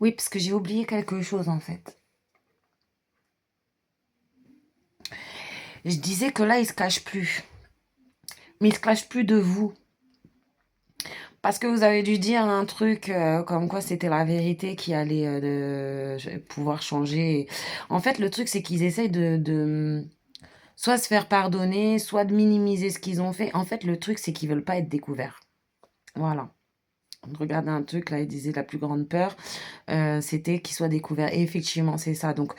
Oui, parce que j'ai oublié quelque chose en fait. Je disais que là, il se cache plus. Mais il se cache plus de vous. Parce que vous avez dû dire un truc comme quoi c'était la vérité qui allait pouvoir changer. En fait, le truc, c'est qu'ils essayent de soit se faire pardonner, soit de minimiser ce qu'ils ont fait. En fait, le truc, c'est qu'ils veulent pas être découverts. Voilà. Regardez un truc, là, il disait la plus grande peur, c'était qu'ils soient découverts. Et effectivement, c'est ça. Donc,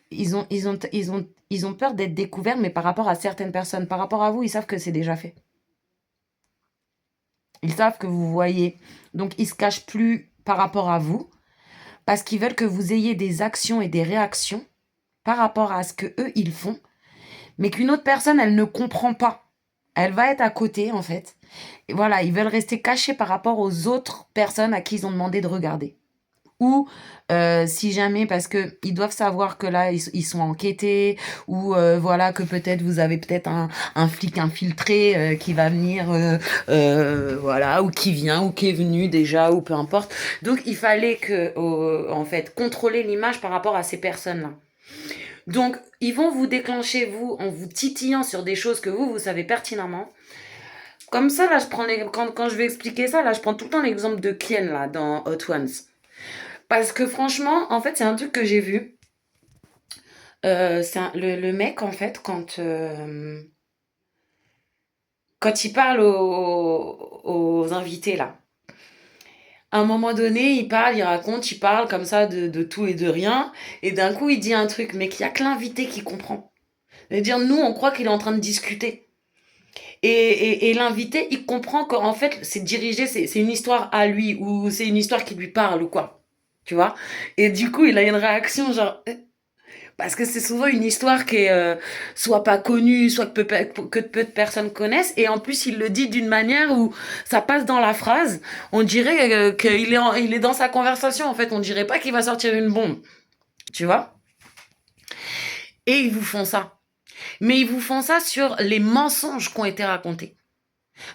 ils ont peur d'être découverts, mais par rapport à certaines personnes. Par rapport à vous, ils savent que c'est déjà fait. Ils savent que vous voyez. Donc, ils se cachent plus par rapport à vous parce qu'ils veulent que vous ayez des actions et des réactions par rapport à ce que eux ils font, mais qu'une autre personne, elle ne comprend pas. Elle va être à côté, en fait. Et voilà, ils veulent rester cachés par rapport aux autres personnes à qui ils ont demandé de regarder. Ou si jamais, parce que ils doivent savoir que là, ils sont enquêtés, ou voilà, que peut-être vous avez peut-être un flic infiltré qui va venir, voilà, ou qui vient, ou qui est venu déjà, ou peu importe. Donc, il fallait que, en fait, contrôler l'image par rapport à ces personnes-là. Donc, ils vont vous déclencher, vous, en vous titillant sur des choses que vous savez pertinemment. Comme ça, là, quand je vais expliquer ça, là, je prends tout le temps l'exemple de Kien, là, dans Hot Ones. Parce que franchement, en fait, c'est un truc que j'ai vu. Le mec, en fait, quand il parle aux invités, là, à un moment donné, il parle, il raconte, il parle comme ça de tout et de rien. Et d'un coup, il dit un truc, mais qu'il n'y a que l'invité qui comprend. C'est-à-dire, nous, on croit qu'il est en train de discuter. Et l'invité, il comprend qu'en fait, c'est dirigé, c'est une histoire à lui, ou c'est une histoire qui lui parle, ou quoi. Tu vois? Et du coup, il a une réaction genre, parce que c'est souvent une histoire qui est soit pas connue, soit que peu de personnes connaissent. Et en plus, il le dit d'une manière où ça passe dans la phrase. On dirait il est dans sa conversation, en fait. On dirait pas qu'il va sortir une bombe. Tu vois? Et ils vous font ça. Mais ils vous font ça sur les mensonges qui ont été racontés.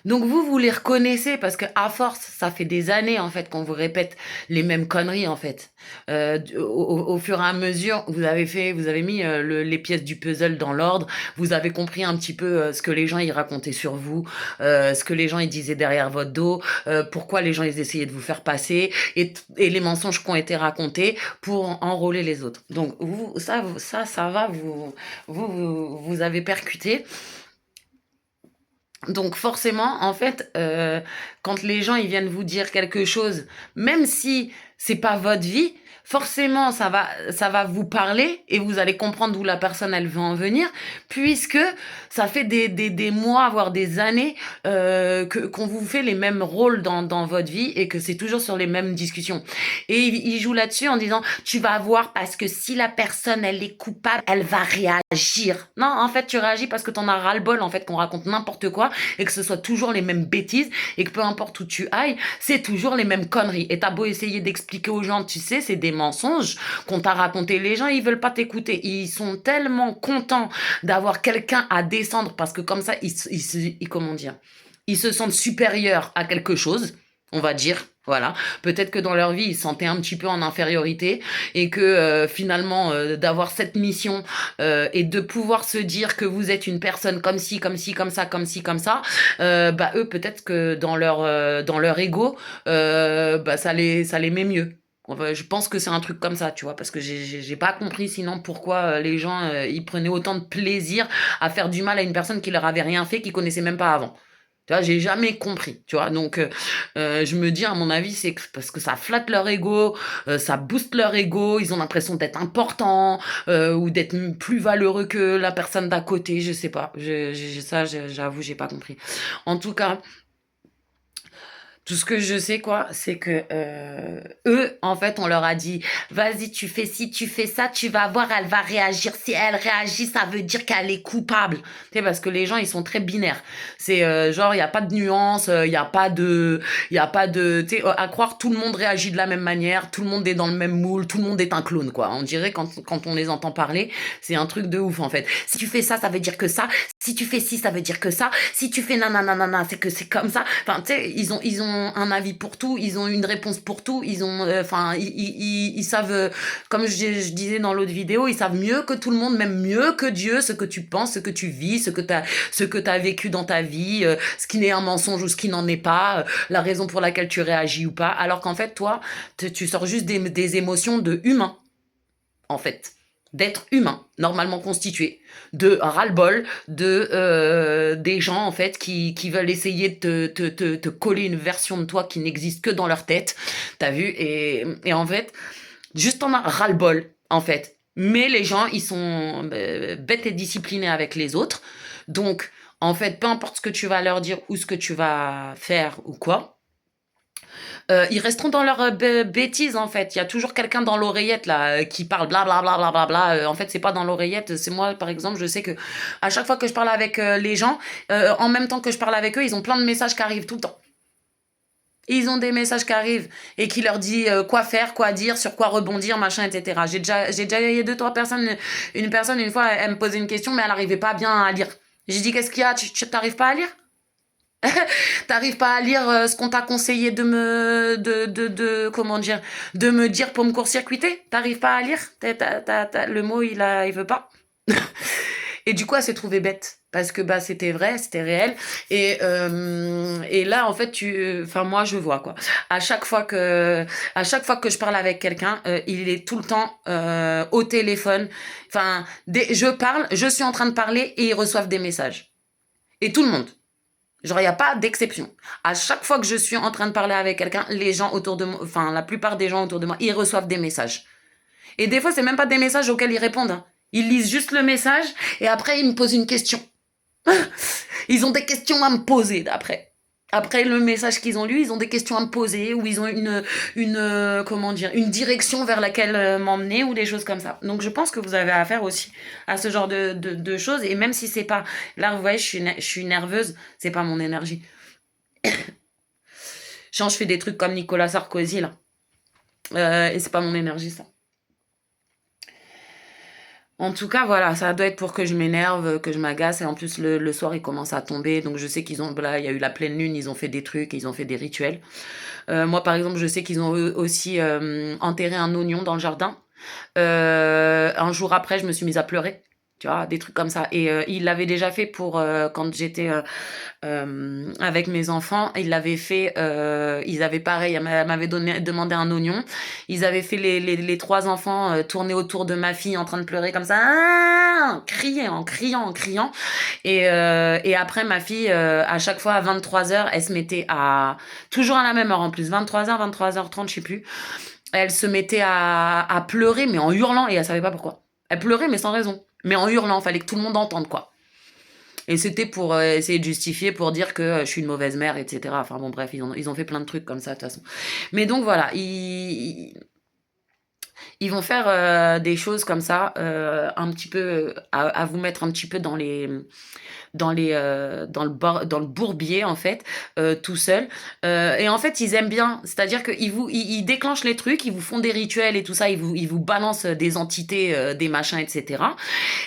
Donc vous les reconnaissez parce que à force, ça fait des années en fait qu'on vous répète les mêmes conneries en fait. Au fur et à mesure, vous avez mis les pièces du puzzle dans l'ordre. Vous avez compris un petit peu ce que les gens y racontaient sur vous, ce que les gens y disaient derrière votre dos, pourquoi les gens ils essayaient de vous faire passer et les mensonges qui ont été racontés pour enrôler les autres. Donc ça va, vous avez percuté. Donc forcément, en fait, quand les gens ils viennent vous dire quelque chose, même si c'est pas votre vie, forcément ça va vous parler et vous allez comprendre d'où la personne elle veut en venir, puisque ça fait des mois, voire des années qu'on vous fait les mêmes rôles dans votre vie et que c'est toujours sur les mêmes discussions. Et il joue là-dessus en disant tu vas voir parce que si la personne elle est coupable, elle va réagir. Non, en fait tu réagis parce que t'en as ras-le-bol en fait qu'on raconte n'importe quoi et que ce soit toujours les mêmes bêtises et que peu importe où tu ailles, c'est toujours les mêmes conneries. Et t'as beau essayer d'expliquer aux gens, tu sais, c'est des mensonges qu'on t'a raconté. Les gens, ils veulent pas t'écouter. Ils sont tellement contents d'avoir quelqu'un à descendre parce que comme ça, comment dire, ils se sentent supérieurs à quelque chose, on va dire. Voilà, peut-être que dans leur vie ils se sentaient un petit peu en infériorité et que finalement d'avoir cette mission et de pouvoir se dire que vous êtes une personne comme ci, comme ci, comme ça, comme ci, comme ça, bah eux peut-être que dans leur ego, bah ça les met mieux. Enfin, je pense que c'est un truc comme ça, tu vois, parce que j'ai pas compris sinon pourquoi les gens ils prenaient autant de plaisir à faire du mal à une personne qui leur avait rien fait, qu'ils connaissaient même pas avant. Tu vois, j'ai jamais compris, tu vois. Donc, je me dis, à mon avis, c'est parce que ça flatte leur ego, ça booste leur ego, ils ont l'impression d'être importants ou d'être plus valeureux que la personne d'à côté, je sais pas. J'avoue, j'ai pas compris. En tout cas, tout ce que je sais, quoi, c'est que eux, en fait, on leur a dit, vas-y, tu fais ci, tu fais ça, tu vas voir, elle va réagir. Si elle réagit, ça veut dire qu'elle est coupable. Tu sais, parce que les gens, ils sont très binaires. C'est genre, il y a pas de nuance, il y a pas de, tu sais, à croire tout le monde réagit de la même manière, tout le monde est dans le même moule, tout le monde est un clone, quoi. On dirait quand on les entend parler, c'est un truc de ouf, en fait. Si tu fais ça, ça veut dire que ça. Si tu fais ci, ça veut dire que ça. Si tu fais nanana, c'est que c'est comme ça. Enfin, tu sais, ils ont ont un avis pour tout, ils ont une réponse pour tout, ils ont, enfin, ils savent, comme je disais dans l'autre vidéo, ils savent mieux que tout le monde, même mieux que Dieu, ce que tu penses, ce que tu vis, ce que t'as vécu dans ta vie, ce qui n'est un mensonge ou ce qui n'en est pas, la raison pour laquelle tu réagis ou pas, alors qu'en fait, toi, tu sors juste des émotions de humain, en fait. D'être humain, normalement constitué, de ras-le-bol, des gens en fait qui veulent essayer de te coller une version de toi qui n'existe que dans leur tête, t'as vu, et en fait, juste en a ras-le-bol, en fait. Mais les gens, ils sont bêtes et disciplinés avec les autres, donc en fait, peu importe ce que tu vas leur dire ou ce que tu vas faire ou quoi, ils resteront dans leur bêtises en fait. Il y a toujours quelqu'un dans l'oreillette là qui parle blablabla bla, bla, bla, bla, bla. En fait, c'est pas dans l'oreillette, c'est moi par exemple, je sais que à chaque fois que je parle avec les gens, en même temps que je parle avec eux, ils ont plein de messages qui arrivent tout le temps. Ils ont des messages qui arrivent et qui leur dit quoi faire, quoi dire, sur quoi rebondir, machin, etc. J'ai déjà eu deux, trois personnes. Une personne, une fois, elle me posait une question, mais elle n'arrivait pas bien à lire. J'ai dit, qu'est-ce qu'il y a? Tu t'arrives pas à lire? T'arrives pas à lire ce qu'on t'a conseillé comment dire, de me dire pour me court-circuiter? T'arrives pas à lire? Le mot, il veut pas. Et du coup, elle s'est trouvée bête. Parce que bah c'était vrai, c'était réel. Et là, en fait, enfin moi, je vois quoi. À chaque fois que je parle avec quelqu'un, il est tout le temps au téléphone. Enfin, je parle, je suis en train de parler et ils reçoivent des messages. Et tout le monde. Genre, il n'y a pas d'exception. À chaque fois que je suis en train de parler avec quelqu'un, les gens autour de moi, enfin, la plupart des gens autour de moi, ils reçoivent des messages. Et des fois, c'est même pas des messages auxquels ils répondent. Hein. Ils lisent juste le message et après, ils me posent une question. Ils ont des questions à me poser d'après. Après le message qu'ils ont lu, ils ont des questions à me poser ou ils ont comment dire, une direction vers laquelle m'emmener ou des choses comme ça. Donc je pense que vous avez affaire aussi à ce genre de choses et même si c'est pas, là vous voyez, je suis nerveuse, c'est pas mon énergie. Genre je fais des trucs comme Nicolas Sarkozy là, et c'est pas mon énergie ça. En tout cas, voilà, ça doit être pour que je m'énerve, que je m'agace. Et en plus, le soir, il commence à tomber. Donc, je sais qu'ils ont, là, il y a eu la pleine lune, ils ont fait des trucs, ils ont fait des rituels. Moi, par exemple, je sais qu'ils ont aussi enterré un oignon dans le jardin. Un jour après, je me suis mise à pleurer. Tu vois, des trucs comme ça. Et il l'avait déjà fait pour quand j'étais avec mes enfants. Il l'avait fait, ils avaient pareil, elle m'avait demandé un oignon. Ils avaient fait les trois enfants tourner autour de ma fille en train de pleurer comme ça, crier, en criant, en criant. Et après, ma fille, à chaque fois à 23h, elle se mettait toujours à la même heure en plus, 23h, 23h30, je sais plus. Elle se mettait à pleurer, mais en hurlant, et elle savait pas pourquoi. Elle pleurait, mais sans raison. Mais en hurlant, fallait que tout le monde entende, quoi. Et c'était pour essayer de justifier, pour dire que je suis une mauvaise mère, etc. Enfin bon, bref, ils ont fait plein de trucs comme ça, de toute façon. Mais donc voilà, ils vont faire des choses comme ça, un petit peu, à vous mettre un petit peu dans le bourbier en fait, tout seul. Et en fait, ils aiment bien, c'est-à-dire qu'ils déclenchent les trucs, ils vous font des rituels et tout ça, ils vous balancent des entités, des machins, etc.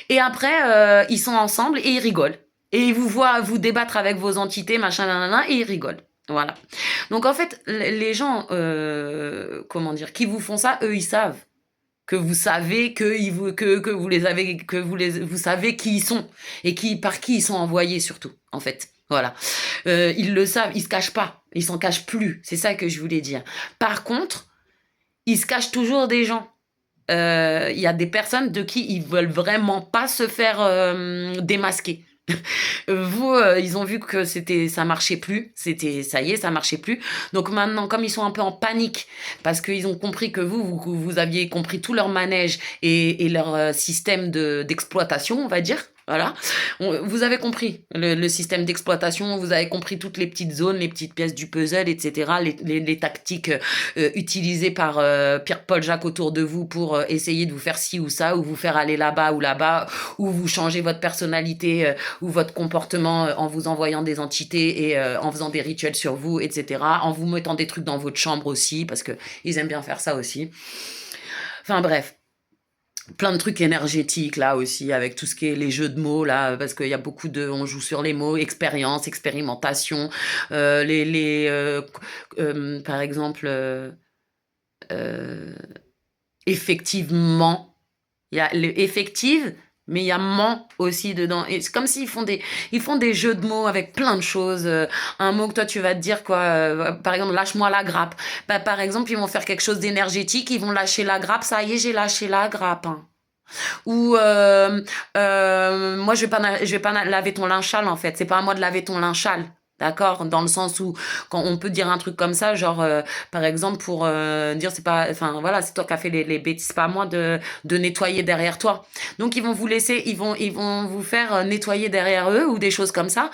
Et après, ils sont ensemble et ils rigolent. Et ils vous voient vous débattre avec vos entités, machin, nanana, et ils rigolent. Voilà. Donc en fait, les gens, comment dire, qui vous font ça, eux, ils savent que vous savez que vous les avez, vous savez qui ils sont et par qui ils sont envoyés surtout, en fait. Voilà. Ils le savent, ils se cachent pas, ils s'en cachent plus. C'est ça que je voulais dire. Par contre, ils se cachent toujours des gens. Il y a des personnes de qui ils veulent vraiment pas se faire démasquer. Ils ont vu que ça marchait plus, ça y est, ça marchait plus. Donc maintenant, comme ils sont un peu en panique, parce qu'ils ont compris que vous aviez compris tout leur manège et leur système d'exploitation, on va dire. Voilà. Vous avez compris le système d'exploitation, vous avez compris toutes les petites zones, les petites pièces du puzzle, etc. Les tactiques utilisées par Pierre-Paul Jacques autour de vous pour essayer de vous faire ci ou ça, ou vous faire aller là-bas, ou vous changer votre personnalité ou votre comportement en vous envoyant des entités et en faisant des rituels sur vous, etc. En vous mettant des trucs dans votre chambre aussi, parce qu'ils aiment bien faire ça aussi. Enfin bref. plein de trucs énergétiques là aussi, avec tout ce qui est les jeux de mots là, parce qu'il y a beaucoup on joue sur les mots, expérience, expérimentation, par exemple, euh, effectivement, il y a le effective, mais il y a ment aussi dedans. Et c'est comme s'ils ils font des jeux de mots avec plein de choses. Un mot que toi tu vas te dire quoi, par exemple, lâche-moi la grappe. Bah, par exemple, ils vont faire quelque chose d'énergétique, ils vont lâcher la grappe. Ça y est, j'ai lâché la grappe, hein. Ou moi je vais pas laver ton linge sale en fait. C'est pas à moi de laver ton linge sale. D'accord? Dans le sens où quand on peut dire un truc comme ça, genre par exemple pour dire c'est pas, enfin voilà, c'est toi qui as fait les bêtises, c'est pas à moi de nettoyer derrière toi. Donc ils vont vous laisser, ils vont vous faire nettoyer derrière eux ou des choses comme ça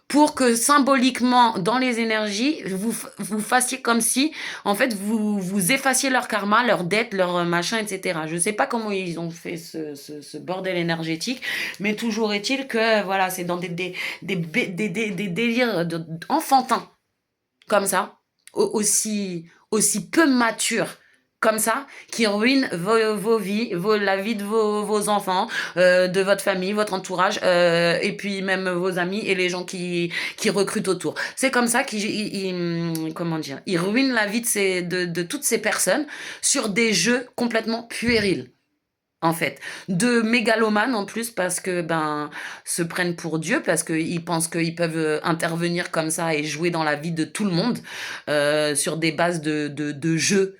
pour que symboliquement, dans les énergies, vous fassiez comme si, en fait, vous effaciez leur karma, leur dette, leur machin, etc. Je sais pas comment ils ont fait ce bordel énergétique, mais toujours est-il que, voilà, c'est dans des délires enfantins, comme ça, aussi peu matures, comme ça, qui ruinent vos vies, la vie de vos enfants, de votre famille, votre entourage, et puis même vos amis et les gens qui recrutent autour. C'est comme ça comment dire, ils ruinent la vie de toutes ces personnes sur des jeux complètement puérils. En fait, de mégalomanes en plus parce que se prennent pour Dieu parce qu'ils pensent qu'ils peuvent intervenir comme ça et jouer dans la vie de tout le monde sur des bases de jeux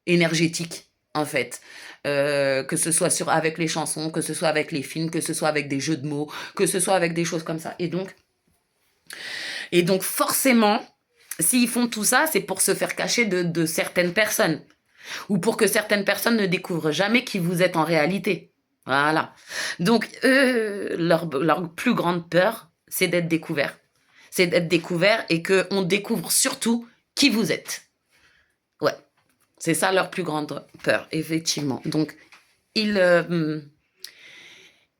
énergétiques en fait. Que ce soit avec les chansons, que ce soit avec les films, que ce soit avec des jeux de mots, que ce soit avec des choses comme ça. Et donc forcément, s'ils font tout ça, c'est pour se faire cacher de certaines personnes. Ou pour que certaines personnes ne découvrent jamais qui vous êtes en réalité. Voilà. Donc, leur plus grande peur, c'est d'être découvert. C'est d'être découvert et qu'on découvre surtout qui vous êtes. Ouais. C'est ça leur plus grande peur, effectivement. Donc, ils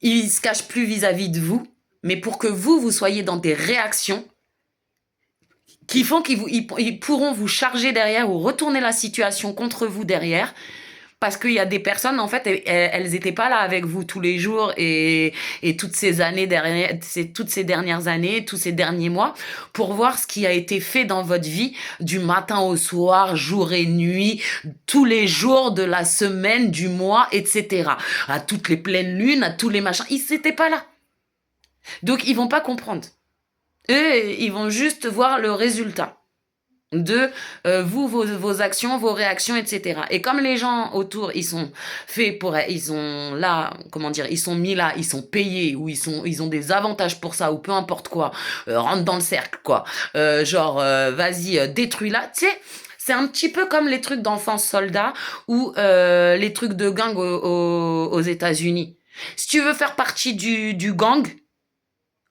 se cachent plus vis-à-vis de vous, mais pour que vous soyez dans des réactions qui font ils pourront vous charger derrière ou retourner la situation contre vous derrière. Parce qu'il y a des personnes, en fait, elles étaient pas là avec vous tous les jours et toutes ces années derrière, toutes ces dernières années, tous ces derniers mois, pour voir ce qui a été fait dans votre vie du matin au soir, jour et nuit, tous les jours de la semaine, du mois, etc. À toutes les pleines lunes, à tous les machins. Ils n'étaient pas là. Donc, ils vont pas comprendre. Eux, ils vont juste voir le résultat de vos actions, vos réactions, etc. Et comme les gens autour, ils sont faits pour, ils sont là, comment dire, ils sont mis là, ils sont payés, ou ils ont des avantages pour ça, ou peu importe quoi, rentre dans le cercle, quoi. Vas-y, détruis-la. Tu sais, c'est un petit peu comme les trucs d'enfants soldats ou les trucs de gang aux États-Unis. Si tu veux faire partie du gang,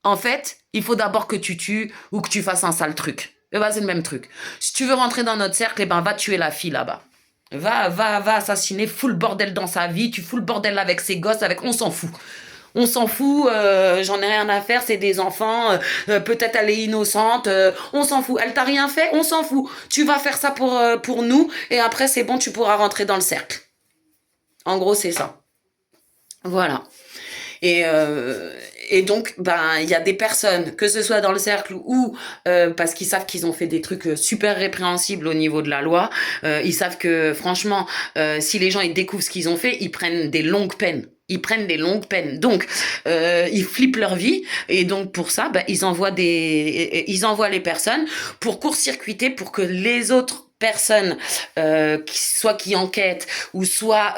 en fait, il faut d'abord que tu tues ou que tu fasses un sale truc. Et bah, c'est le même truc. Si tu veux rentrer dans notre cercle, va tuer la fille là-bas. Va assassiner, fous le bordel dans sa vie, tu fous le bordel avec ses gosses, on s'en fout. On s'en fout, j'en ai rien à faire, c'est des enfants, peut-être elle est innocente, on s'en fout. Elle t'a rien fait, on s'en fout. Tu vas faire ça pour nous, et après c'est bon, tu pourras rentrer dans le cercle. En gros, c'est ça. Voilà. Et, et donc, il y a des personnes, que ce soit dans le cercle ou parce qu'ils savent qu'ils ont fait des trucs super répréhensibles au niveau de la loi, ils savent que franchement, si les gens ils découvrent ce qu'ils ont fait, ils prennent des longues peines. Ils prennent des longues peines. Donc, ils flippent leur vie. Et donc, pour ça, ils envoient les personnes pour court-circuiter, pour que les autres personnes, soit qui enquêtent, ou soit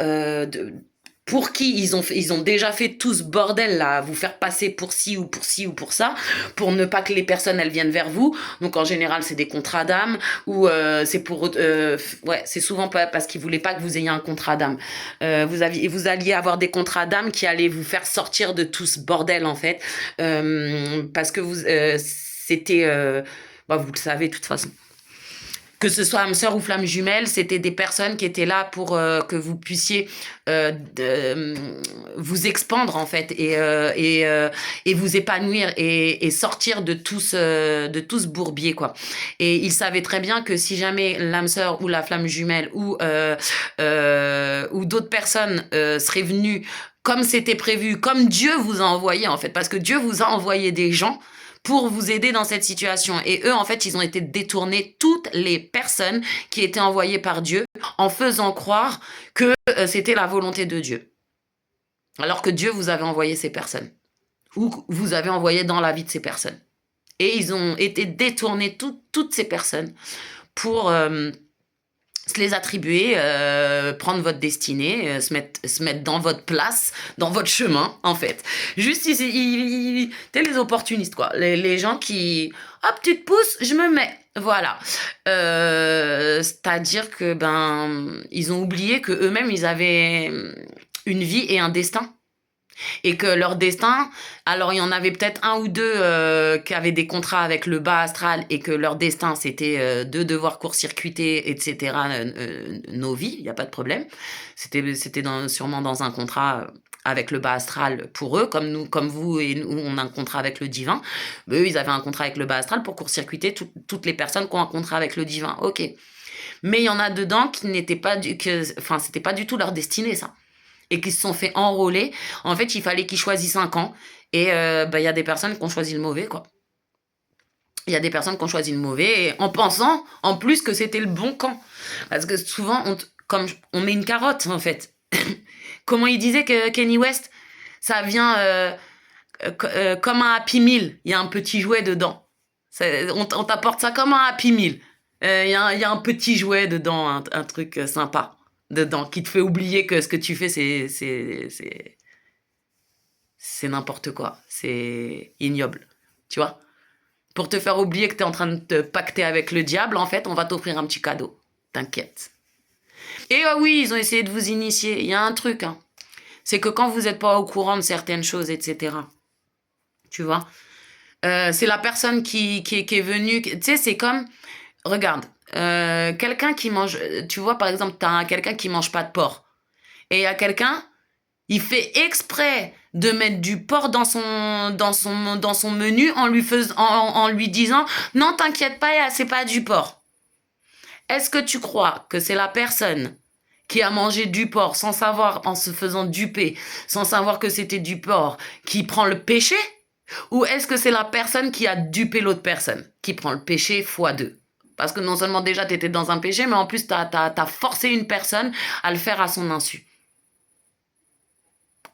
pour qui ils ont déjà fait tout ce bordel là, vous faire passer pour ci ou pour ci ou pour ça, pour ne pas que les personnes elles viennent vers vous. Donc en général c'est des contrats d'âme ou c'est pour c'est souvent pas parce qu'ils voulaient pas que vous ayez un contrat d'âme. Vous alliez avoir des contrats d'âme qui allaient vous faire sortir de tout ce bordel en fait, parce que c'était vous le savez de toute façon. Que ce soit âme sœur ou flamme jumelle, c'était des personnes qui étaient là pour que vous puissiez vous expandre en fait et vous épanouir et sortir de tout ce bourbier quoi. Et ils savaient très bien que si jamais l'âme sœur ou la flamme jumelle ou ou d'autres personnes seraient venues comme c'était prévu, comme Dieu vous a envoyé en fait, parce que Dieu vous a envoyé des gens pour vous aider dans cette situation. Et eux, en fait, ils ont été détournés, toutes les personnes qui étaient envoyées par Dieu, en faisant croire que c'était la volonté de Dieu. Alors que Dieu vous avait envoyé ces personnes, ou vous avez envoyé dans la vie de ces personnes. Et ils ont été détournés, toutes ces personnes, pour se les attribuer, prendre votre destinée, se mettre dans votre place, dans votre chemin, en fait. Juste, t'es les opportunistes, quoi. Les gens qui, hop, tu te pousses, je me mets. Voilà. C'est-à-dire que, ils ont oublié que eux-mêmes, ils avaient une vie et un destin. Et que leur destin, alors il y en avait peut-être un ou deux qui avaient des contrats avec le bas astral et que leur destin c'était de devoir court-circuiter, etc. Nos vies, il n'y a pas de problème. C'était sûrement dans un contrat avec le bas astral pour eux, comme nous, comme vous et nous, on a un contrat avec le divin. Mais eux, ils avaient un contrat avec le bas astral pour court-circuiter toutes les personnes qui ont un contrat avec le divin. Ok. Mais il y en a dedans qui n'étaient pas c'était pas du tout leur destinée, ça. Et qui se sont fait enrôler. En fait, il fallait qu'ils choisissent un camp. Et il y a des personnes qui ont choisi le mauvais, quoi. Il y a des personnes qui ont choisi le mauvais en pensant, en plus, que c'était le bon camp. Parce que souvent, comme on met une carotte, en fait. Comment il disait que Kanye West, ça vient comme un Happy Meal. Il y a un petit jouet dedans. On t'apporte ça comme un Happy Meal. Il y a un petit jouet dedans, un truc sympa dedans, qui te fait oublier que ce que tu fais, c'est n'importe quoi. C'est ignoble. Tu vois? Pour te faire oublier que tu es en train de te pacter avec le diable, en fait, on va t'offrir un petit cadeau. T'inquiète. Et oui, ils ont essayé de vous initier. Il y a un truc, hein. C'est que quand vous n'êtes pas au courant de certaines choses, etc., tu vois, c'est la personne qui est venue. Tu sais, c'est comme, regarde, quelqu'un qui mange, tu vois, par exemple, tu as quelqu'un qui mange pas de porc. Et il y a quelqu'un, il fait exprès de mettre du porc dans son menu en lui disant non, t'inquiète pas, c'est pas du porc. Est-ce que tu crois que c'est la personne qui a mangé du porc sans savoir, en se faisant duper, sans savoir que c'était du porc, qui prend le péché? Ou est-ce que c'est la personne qui a dupé l'autre personne, qui prend le péché fois 2? Parce que non seulement déjà tu étais dans un péché, mais en plus t'as forcé une personne à le faire à son insu.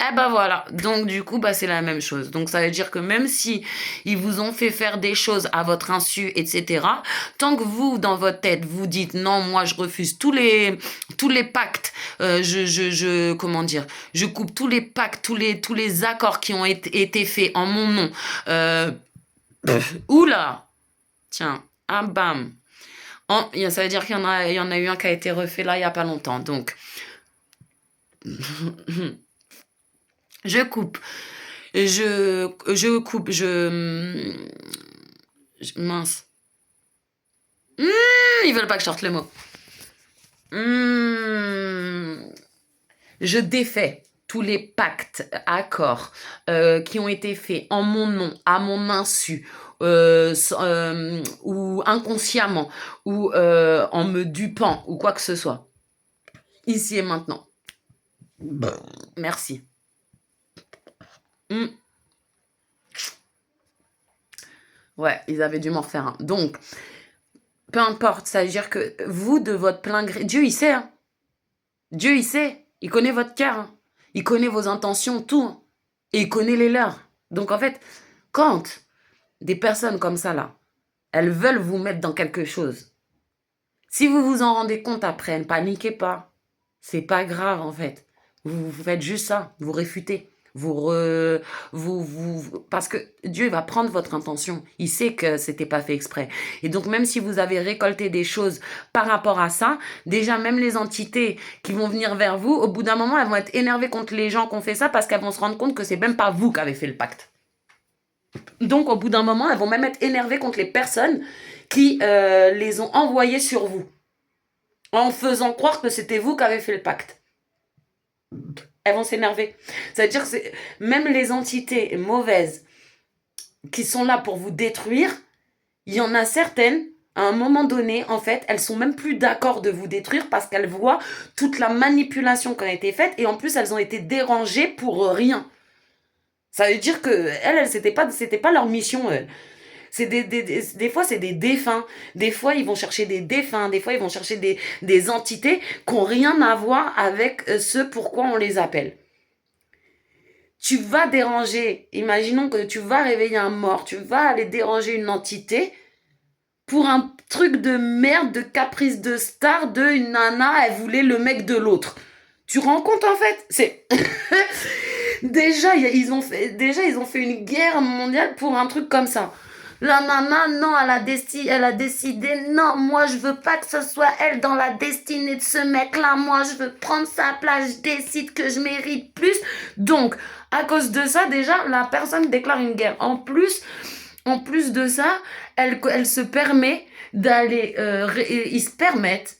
Eh ben voilà, donc du coup, c'est la même chose. Donc ça veut dire que même si ils vous ont fait faire des choses à votre insu, etc., tant que vous, dans votre tête, vous dites non, moi je refuse tous les pactes, comment dire, je coupe tous les pactes, tous les accords qui ont été faits en mon nom. Oula, tiens, ah bam. Ça veut dire qu'il y en a eu un qui a été refait là il y a pas longtemps. Donc je coupe. Mince. Ils veulent pas que je sorte le mot. Je défais tous les pactes, accords qui ont été faits en mon nom, à mon insu, ou inconsciemment, ou en me dupant, ou quoi que ce soit. Ici et maintenant. Merci. Ouais, ils avaient dû m'en refaire un. Donc, peu importe, ça veut dire que vous, de votre plein gré... Dieu, il sait, hein. Dieu, il sait. Il connaît votre cœur, hein. Il connaît vos intentions, tout. Hein. Et il connaît les leurs. Donc, en fait, quand des personnes comme ça, là, elles veulent vous mettre dans quelque chose, si vous vous en rendez compte après, ne paniquez pas. C'est pas grave, en fait. Vous faites juste ça. Vous réfutez. Parce que Dieu va prendre votre intention. Il sait que c'était pas fait exprès. Et donc, même si vous avez récolté des choses par rapport à ça, déjà, même les entités qui vont venir vers vous, au bout d'un moment, elles vont être énervées contre les gens qui ont fait ça parce qu'elles vont se rendre compte que c'est même pas vous qui avez fait le pacte. Donc, au bout d'un moment, elles vont même être énervées contre les personnes qui les ont envoyées sur vous, en faisant croire que c'était vous qui avez fait le pacte. Elles vont s'énerver. C'est-à-dire que même les entités mauvaises qui sont là pour vous détruire, il y en a certaines, à un moment donné, en fait, elles sont même plus d'accord de vous détruire parce qu'elles voient toute la manipulation qui a été faite et en plus, elles ont été dérangées pour rien. Ça veut dire que c'était pas leur mission. C'est des fois, c'est des défunts. Des fois, ils vont chercher des défunts. Des fois, ils vont chercher des entités qui n'ont rien à voir avec ce pourquoi on les appelle. Tu vas déranger, imaginons que tu vas réveiller un mort, tu vas aller déranger une entité pour un truc de merde, de caprice de star, de une nana, elle voulait le mec de l'autre. Tu te rends compte en fait? C'est déjà ils ont fait une guerre mondiale pour un truc comme ça. La nana, non, elle a décidé, non, moi je veux pas que ce soit elle dans la destinée de ce mec-là, moi je veux prendre sa place, je décide que je mérite plus. Donc, à cause de ça, déjà, la personne déclare une guerre. En plus de ça, elle se permet d'aller, ils se permettent,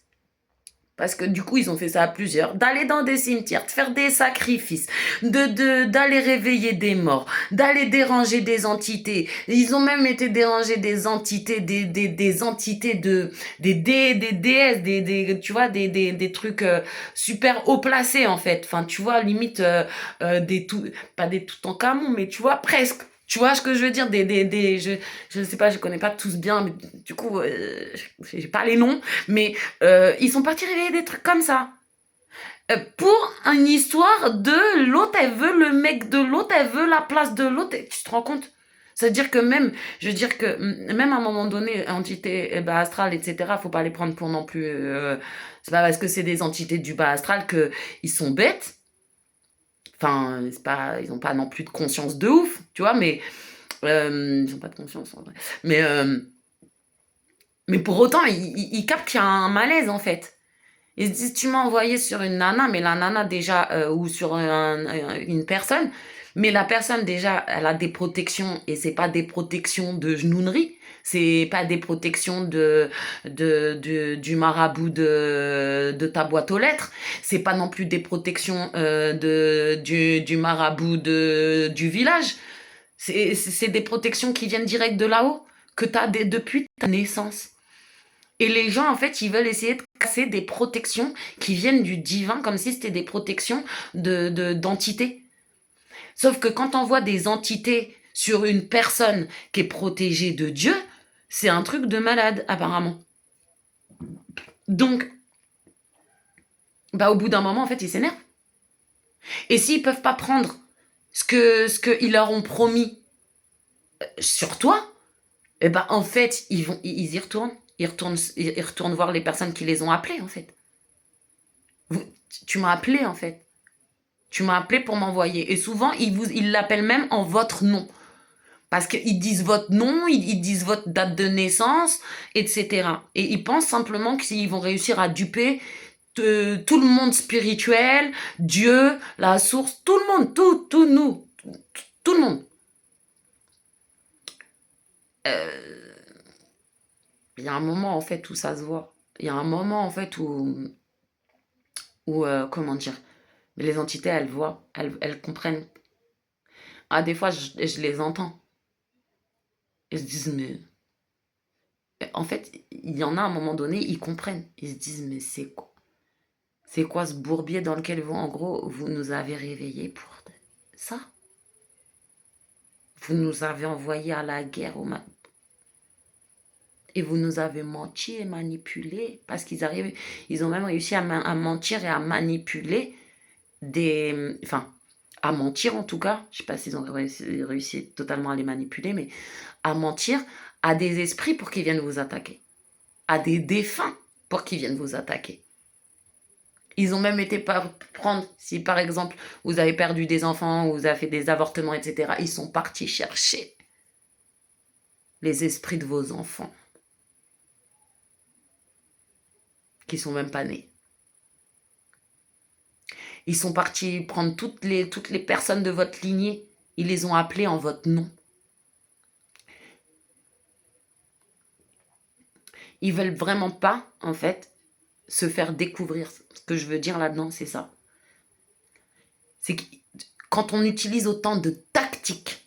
parce que du coup, ils ont fait ça à plusieurs, d'aller dans des cimetières, de faire des sacrifices, d'aller réveiller des morts, d'aller déranger des entités. Ils ont même été déranger des entités, des entités des déesses, tu vois, des trucs super haut placés, en fait. Enfin, tu vois, limite, pas des Toutankhamon, mais tu vois, presque. Tu vois ce que je veux dire, je sais pas, je connais pas tous bien, mais du coup, j'ai pas les noms, mais ils sont partis réveiller des trucs comme ça. Pour une histoire de l'autre, elle veut le mec de l'autre, elle veut la place de l'autre. Tu te rends compte? C'est-à-dire que même, je veux dire que même à un moment donné, entité bas astral, etc., faut pas les prendre pour non plus. C'est pas parce que c'est des entités du bas astral que ils sont bêtes. Enfin, c'est pas, ils ont pas non plus de conscience de ouf, tu vois, mais ils ont pas de conscience en vrai. Mais pour autant, ils captent qu'il y a un malaise en fait. Ils se disent, tu m'as envoyé sur une nana, mais la nana déjà, ou sur une personne, mais la personne déjà, elle a des protections, et c'est pas des protections de genounerie, c'est pas des protections du marabout de ta boîte aux lettres, c'est pas non plus des protections du marabout du village, c'est des protections qui viennent direct de là-haut, que tu as depuis ta naissance. Et les gens, en fait, ils veulent essayer de casser des protections qui viennent du divin, comme si c'était des protections d'entités. Sauf que quand on voit des entités sur une personne qui est protégée de Dieu, c'est un truc de malade, apparemment. Donc, bah, au bout d'un moment, en fait, ils s'énervent. Et s'ils peuvent pas prendre ce qu'ils leur ont promis sur toi, eh ben, en fait, ils y retournent. Ils retournent voir les personnes qui les ont appelés, en fait. Tu m'as appelé, en fait. Tu m'as appelé pour m'envoyer. Et souvent, ils l'appellent même en votre nom. Parce qu'ils disent votre nom, ils disent votre date de naissance, etc. Et ils pensent simplement qu'ils vont réussir à duper tout le monde spirituel, Dieu, la source, tout le monde, tout nous, tout le monde. Il y a un moment, en fait, où ça se voit. Il y a un moment, en fait, où comment dire, mais les entités, elles voient, elles comprennent. Ah, des fois, je les entends. Ils se disent, mais en fait, il y en a à un moment donné, ils comprennent. Ils se disent, mais c'est quoi? C'est quoi ce bourbier dans lequel vous, en gros, vous nous avez réveillés pour ça? Vous nous avez envoyés à la guerre et vous nous avez menti et manipulé parce ils ont même réussi à mentir et à manipuler enfin, à mentir en tout cas. Je sais pas s'ils ont réussi totalement à les manipuler, mais à mentir à des esprits pour qu'ils viennent vous attaquer, à des défunts pour qu'ils viennent vous attaquer. Ils ont même été prendre, si par exemple vous avez perdu des enfants ou vous avez fait des avortements, etc., ils sont partis chercher les esprits de vos enfants qui sont même pas nés. Ils sont partis prendre toutes les personnes de votre lignée, ils les ont appelées en votre nom. Ils veulent vraiment pas, en fait, se faire découvrir. Ce que je veux dire là-dedans, c'est ça. C'est que quand on utilise autant de tactiques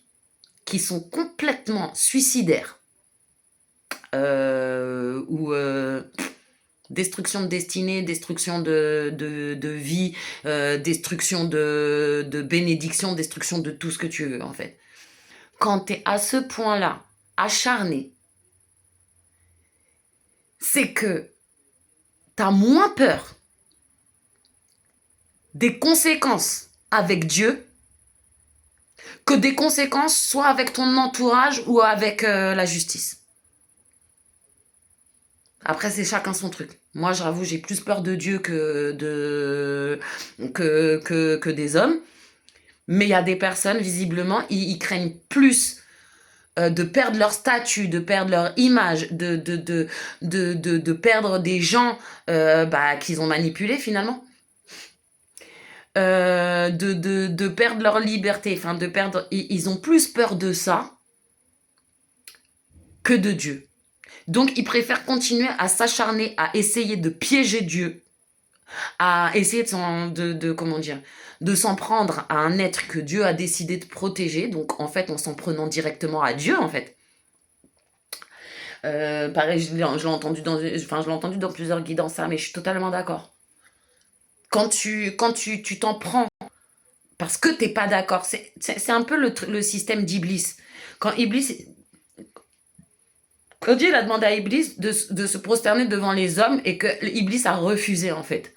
qui sont complètement suicidaires, ou destruction de destinée, destruction de vie, destruction de bénédiction, destruction de tout ce que tu veux, en fait. Quand tu es à ce point-là, acharné, c'est que tu as moins peur des conséquences avec Dieu que des conséquences soit avec ton entourage ou avec la justice. Après, c'est chacun son truc. Moi, j'avoue, j'ai plus peur de Dieu que des hommes. Mais il y a des personnes, visiblement, ils craignent plus de perdre leur statut, de perdre leur image, de perdre des gens qu'ils ont manipulés finalement, de perdre leur liberté, enfin de perdre, ils ont plus peur de ça que de Dieu. Donc ils préfèrent continuer à s'acharner, à essayer de piéger Dieu, à essayer de s'en prendre à un être que Dieu a décidé de protéger, donc en fait en s'en prenant directement à Dieu en fait. Pareil, je l'ai entendu dans plusieurs guidances, ça, mais je suis totalement d'accord. Quand tu t'en prends parce que t'es pas d'accord, c'est un peu le système d'Iblis. Quand Iblis, quand Dieu il a demandé à Iblis de se prosterner devant les hommes et que Iblis a refusé en fait.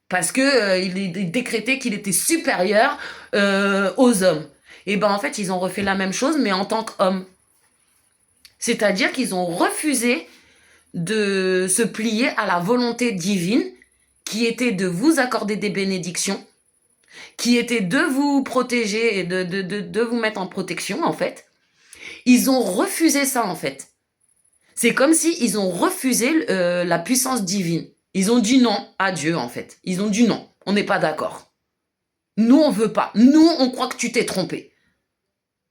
Parce que il est décrété qu'il était supérieur aux hommes. Et ben en fait, ils ont refait la même chose, mais en tant qu'hommes. C'est-à-dire qu'ils ont refusé de se plier à la volonté divine qui était de vous accorder des bénédictions, qui était de vous protéger et de vous mettre en protection, en fait. Ils ont refusé ça, en fait. C'est comme si ils ont refusé la puissance divine. Ils ont dit non à Dieu, en fait. Ils ont dit non, on n'est pas d'accord. Nous, on veut pas. Nous, on croit que tu t'es trompé.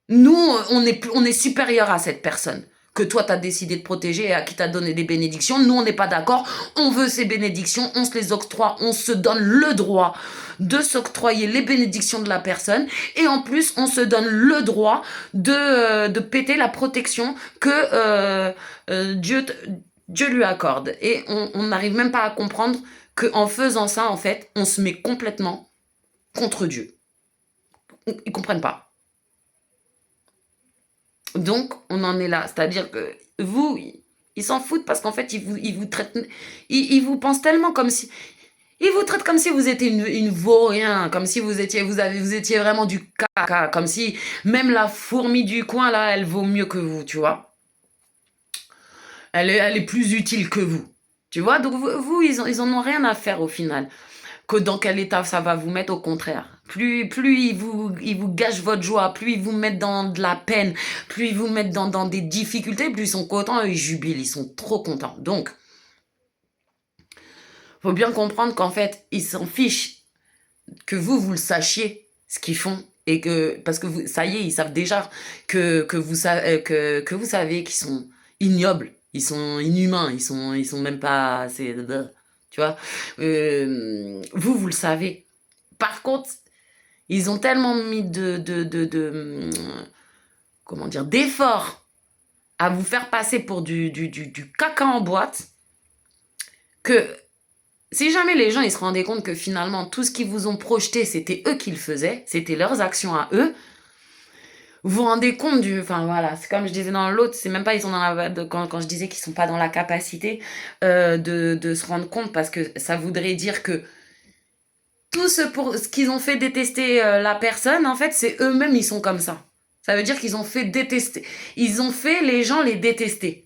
Nous, on est supérieur à cette personne que toi, tu as décidé de protéger et à qui tu as donné des bénédictions. Nous, on n'est pas d'accord. On veut ces bénédictions. On se les octroie. On se donne le droit de s'octroyer les bénédictions de la personne. Et en plus, on se donne le droit de péter la protection que Dieu lui accorde. Et on n'arrive même pas à comprendre qu'en faisant ça, en fait, on se met complètement contre Dieu. Ils comprennent pas. Donc, on en est là. C'est-à-dire que vous, ils s'en foutent parce qu'en fait, ils vous traitent. Ils vous pensent tellement comme si. Ils vous traitent comme si vous étiez une vaurien, comme si vous étiez vraiment du caca, comme si même la fourmi du coin, là, elle vaut mieux que vous, tu vois. Elle est plus utile que vous. Tu vois, donc vous ils en ont rien à faire au final. Que dans quel état ça va vous mettre, au contraire. Plus ils vous gâchent votre joie, plus ils vous mettent dans de la peine, plus ils vous mettent dans des difficultés, plus ils sont contents, ils jubilent, ils sont trop contents. Donc, faut bien comprendre qu'en fait, ils s'en fichent que vous le sachiez, ce qu'ils font. Et que, parce que ça y est, ils savent déjà que vous savez qu'ils sont ignobles, ils sont inhumains, ils sont même pas, tu vois. Vous le savez. Par contre, ils ont tellement mis comment dire, d'efforts à vous faire passer pour du caca en boîte que si jamais les gens ils se rendaient compte que finalement tout ce qu'ils vous ont projeté c'était eux qui le faisaient, c'était leurs actions à eux, vous vous rendez compte enfin voilà, c'est comme je disais dans l'autre, c'est même pas ils sont dans quand je disais qu'ils sont pas dans la capacité de se rendre compte, parce que ça voudrait dire que tout ce qu'ils ont fait détester la personne, en fait, c'est eux-mêmes, ils sont comme ça. Ça veut dire qu'ils ont fait détester. Ils ont fait les gens les détester.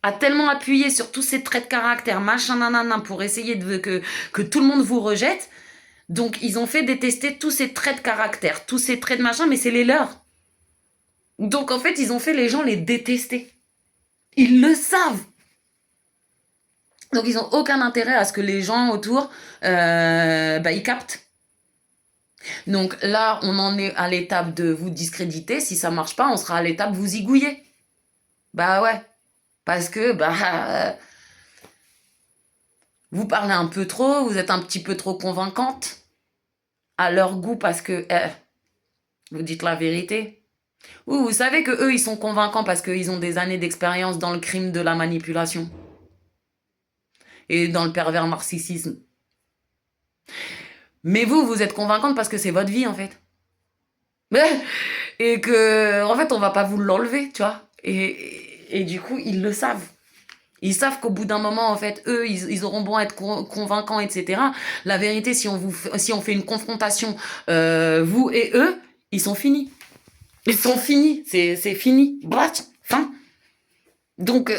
A tellement appuyé sur tous ces traits de caractère, machin, nanana, pour essayer que tout le monde vous rejette. Donc, ils ont fait détester tous ces traits de caractère, tous ces traits de machin, mais c'est les leurs. Donc, en fait, ils ont fait les gens les détester. Ils le savent. Donc, ils n'ont aucun intérêt à ce que les gens autour, ils captent. Donc là, on en est à l'étape de vous discréditer. Si ça marche pas, on sera à l'étape de vous zigouiller. Bah ouais. Parce que, vous parlez un peu trop, vous êtes un petit peu trop convaincante à leur goût parce que, vous dites la vérité. Oui, vous savez que eux, ils sont convaincants parce qu'ils ont des années d'expérience dans le crime de la manipulation et dans le pervers narcissisme. Mais vous, vous êtes convaincante parce que c'est votre vie, en fait. Et que, en fait, on va pas vous l'enlever, tu vois. Et du coup, ils le savent. Ils savent qu'au bout d'un moment, en fait, eux, ils auront beau être convaincants, etc. La vérité, si on fait une confrontation, vous et eux, ils sont finis. Ils sont finis. C'est fini. Bref, fin. Donc,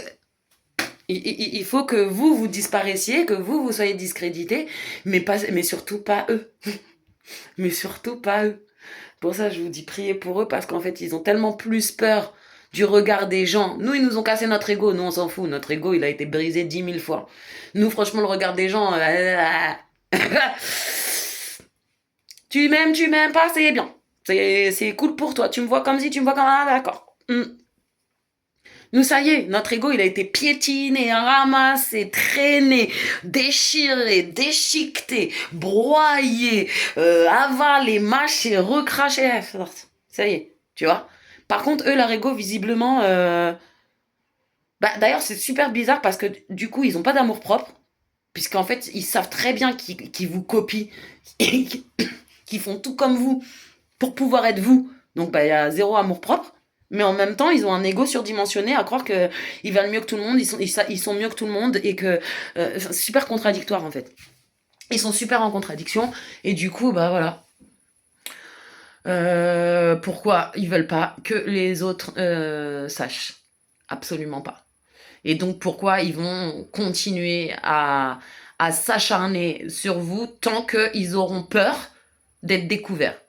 il faut que vous disparaissiez, que vous soyez discrédités, mais surtout pas eux. Mais surtout pas eux. Pour ça, je vous dis priez pour eux parce qu'en fait, ils ont tellement plus peur du regard des gens. Nous, ils nous ont cassé notre ego. Nous, on s'en fout. Notre ego, il a été brisé 10 000 fois. Nous, franchement, le regard des gens... tu m'aimes pas, c'est bien. C'est cool pour toi. Tu me vois comme si, tu me vois comme... Ah, d'accord. Nous, ça y est, notre ego, il a été piétiné, ramassé, traîné, déchiré, déchiqueté, broyé, avalé, mâché, recraché. Ça y est, tu vois. Par contre, eux, leur ego, visiblement... Bah, d'ailleurs, c'est super bizarre parce que du coup, ils ont pas d'amour propre. Puisqu'en fait, ils savent très bien qu'ils vous copient, qu'ils font tout comme vous pour pouvoir être vous. Donc, bah, il y a zéro amour propre. Mais en même temps, ils ont un ego surdimensionné à croire qu'ils valent mieux que tout le monde, ils sont mieux que tout le monde et que c'est super contradictoire en fait. Ils sont super en contradiction et du coup, bah voilà. Pourquoi ils veulent pas que les autres sachent? Absolument pas. Et donc pourquoi ils vont continuer à s'acharner sur vous tant qu'ils auront peur d'être découverts.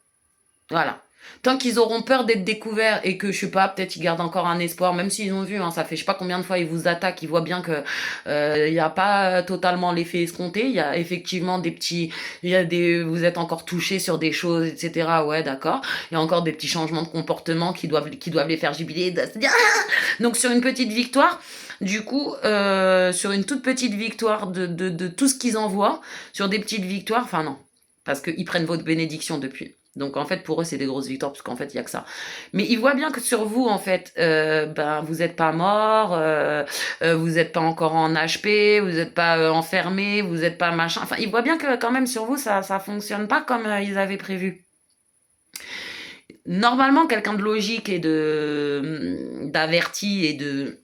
Voilà. Tant qu'ils auront peur d'être découverts et que, je sais pas, peut-être ils gardent encore un espoir, même s'ils ont vu, hein, ça fait je sais pas combien de fois ils vous attaquent, ils voient bien que il y a pas totalement l'effet escompté, il y a effectivement vous êtes encore touchés sur des choses, etc. Ouais, d'accord. Il y a encore des petits changements de comportement qui doivent les faire jubiler, de se dire, ah. Donc sur une petite victoire, du coup, sur une toute petite victoire de tout ce qu'ils envoient, sur des petites victoires, enfin non, parce qu'ils prennent votre bénédiction depuis. Donc en fait pour eux c'est des grosses victoires parce qu'en fait il y a que ça. Mais ils voient bien que sur vous en fait ben vous êtes pas mort, vous êtes pas encore en HP, vous êtes pas enfermé, vous êtes pas machin. Enfin ils voient bien que quand même sur vous ça fonctionne pas comme ils avaient prévu. Normalement quelqu'un de logique et de d'averti et de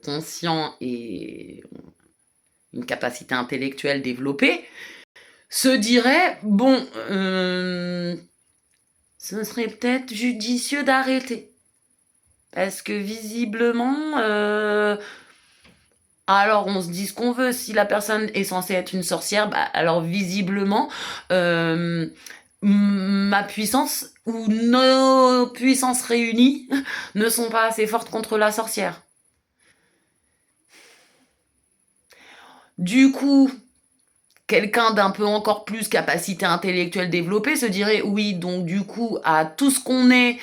conscient et une capacité intellectuelle développée se dirait bon ce serait peut-être judicieux d'arrêter. Parce que visiblement, alors on se dit ce qu'on veut, si la personne est censée être une sorcière, bah, alors visiblement, euh, ma puissance ou nos puissances réunies ne sont pas assez fortes contre la sorcière. Du coup, quelqu'un d'un peu encore plus capacité intellectuelle développée se dirait oui, donc du coup à tout ce qu'on est,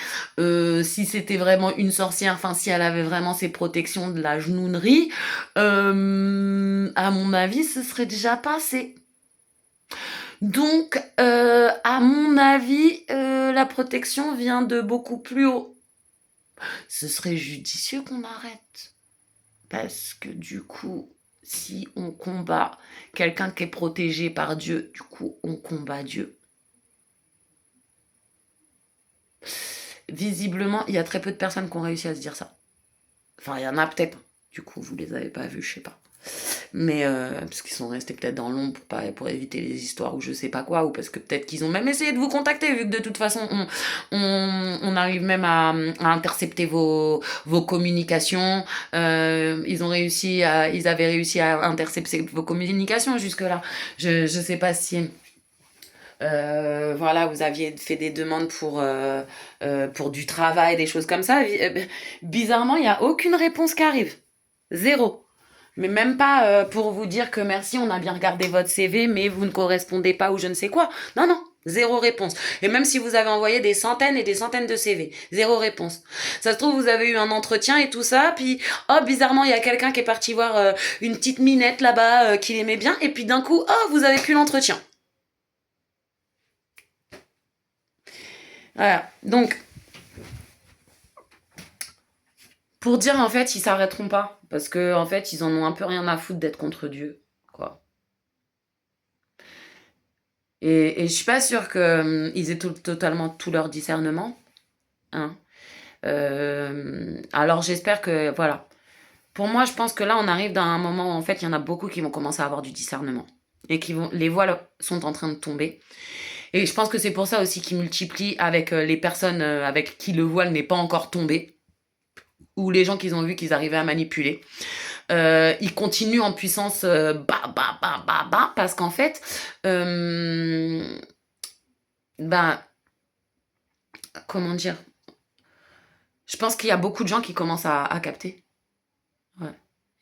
si c'était vraiment une sorcière, enfin si elle avait vraiment ses protections de la genounerie, à mon avis ce serait déjà passé. Donc à mon avis la protection vient de beaucoup plus haut. Ce serait judicieux qu'on arrête. Parce que du coup, si on combat quelqu'un qui est protégé par Dieu, du coup, on combat Dieu. Visiblement, il y a très peu de personnes qui ont réussi à se dire ça. Enfin, il y en a peut-être. Du coup, vous les avez pas vus, je sais pas. Mais parce qu'ils sont restés peut-être dans l'ombre pour éviter les histoires ou je sais pas quoi, ou parce que peut-être qu'ils ont même essayé de vous contacter, vu que de toute façon on arrive même à intercepter vos communications. Ils avaient réussi à intercepter vos communications jusque-là. Je sais pas si voilà, vous aviez fait des demandes pour du travail, des choses comme ça. Bizarrement, il n'y a aucune réponse qui arrive. Zéro. Mais même pas pour vous dire que merci, on a bien regardé votre CV, mais vous ne correspondez pas ou je ne sais quoi. Non, non, zéro réponse. Et même si vous avez envoyé des centaines et des centaines de CV, zéro réponse. Ça se trouve, vous avez eu un entretien et tout ça, puis oh, bizarrement, il y a quelqu'un qui est parti voir une petite minette là-bas qu'il aimait bien, et puis d'un coup, oh, vous avez plus l'entretien. Voilà. Donc, Pour dire, en fait, ils s'arrêteront pas. Parce que, en fait, ils en ont un peu rien à foutre d'être contre Dieu, quoi. Et je suis pas sûre que ils aient totalement tout leur discernement, hein. Alors j'espère que, voilà. Pour moi, je pense que là, on arrive dans un moment où, en fait, il y en a beaucoup qui vont commencer à avoir du discernement. Et les voiles sont en train de tomber. Et je pense que c'est pour ça aussi qu'ils multiplient avec les personnes avec qui le voile n'est pas encore tombé. Ou les gens qu'ils ont vu qu'ils arrivaient à manipuler. Ils continuent en puissance parce qu'en fait, bah, comment dire, je pense qu'il y a beaucoup de gens qui commencent à capter. Ouais.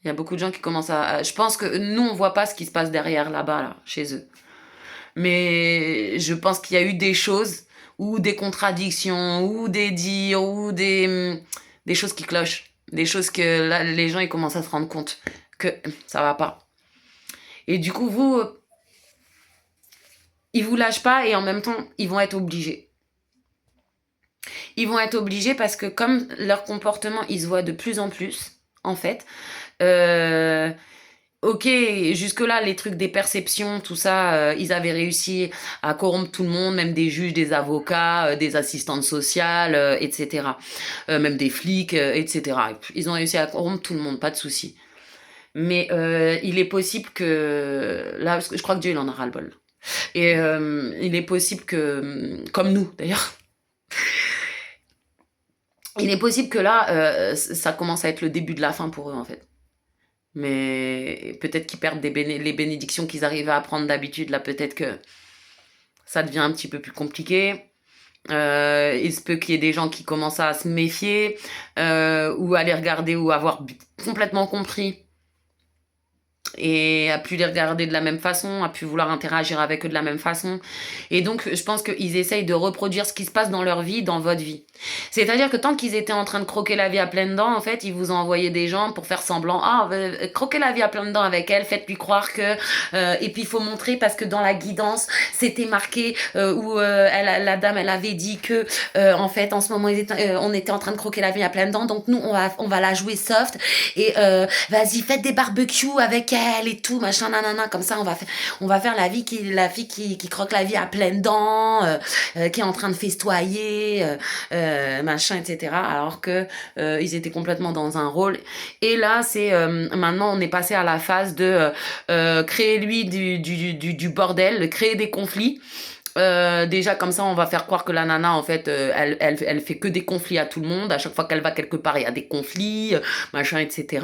Il y a beaucoup de gens qui commencent je pense que nous, on voit pas ce qui se passe derrière là-bas, là, chez eux. Mais je pense qu'il y a eu des choses, ou des contradictions, ou des dires, ou des choses qui clochent. Des choses que là, les gens, ils commencent à se rendre compte que ça va pas. Et du coup, vous, ils vous lâchent pas et en même temps, ils vont être obligés. Ils vont être obligés parce que comme leur comportement, il se voit de plus en plus, en fait, euh, ok, jusque-là, les trucs des perceptions, tout ça, ils avaient réussi à corrompre tout le monde, même des juges, des avocats, des assistantes sociales, etc. Même des flics, etc. Ils ont réussi à corrompre tout le monde, pas de souci. Mais il est possible que... Là, parce que je crois que Dieu, il en a ras-le-bol. Et il est possible que... Comme nous, d'ailleurs. Il est possible que là, ça commence à être le début de la fin pour eux, en fait. Mais peut-être qu'ils perdent les bénédictions qu'ils arrivaient à prendre d'habitude. Là, peut-être que ça devient un petit peu plus compliqué. Il se peut qu'il y ait des gens qui commencent à se méfier ou à les regarder ou avoir complètement compris et à plus les regarder de la même façon, à plus vouloir interagir avec eux de la même façon. Et donc, je pense qu'ils essayent de reproduire ce qui se passe dans leur vie, dans votre vie. C'est-à-dire que tant qu'ils étaient en train de croquer la vie à pleines dents, en fait, ils vous ont envoyé des gens pour faire semblant, croquez la vie à pleines dents avec elle, faites-lui croire que... et puis, il faut montrer parce que dans la guidance, c'était marqué où la dame, elle avait dit que, en fait, en ce moment, on était en train de croquer la vie à pleines dents, donc nous, on va la jouer soft et vas-y, faites des barbecues avec elle et tout, machin, nanana, comme ça, on va faire la fille qui croque la vie à pleines dents, qui est en train de festoyer, machin, etc. Alors que ils étaient complètement dans un rôle. Et là, c'est maintenant, on est passé à la phase de créer lui du bordel, créer des conflits. Déjà comme ça on va faire croire que la nana en fait elle fait que des conflits à tout le monde, à chaque fois qu'elle va quelque part il y a des conflits, machin, etc.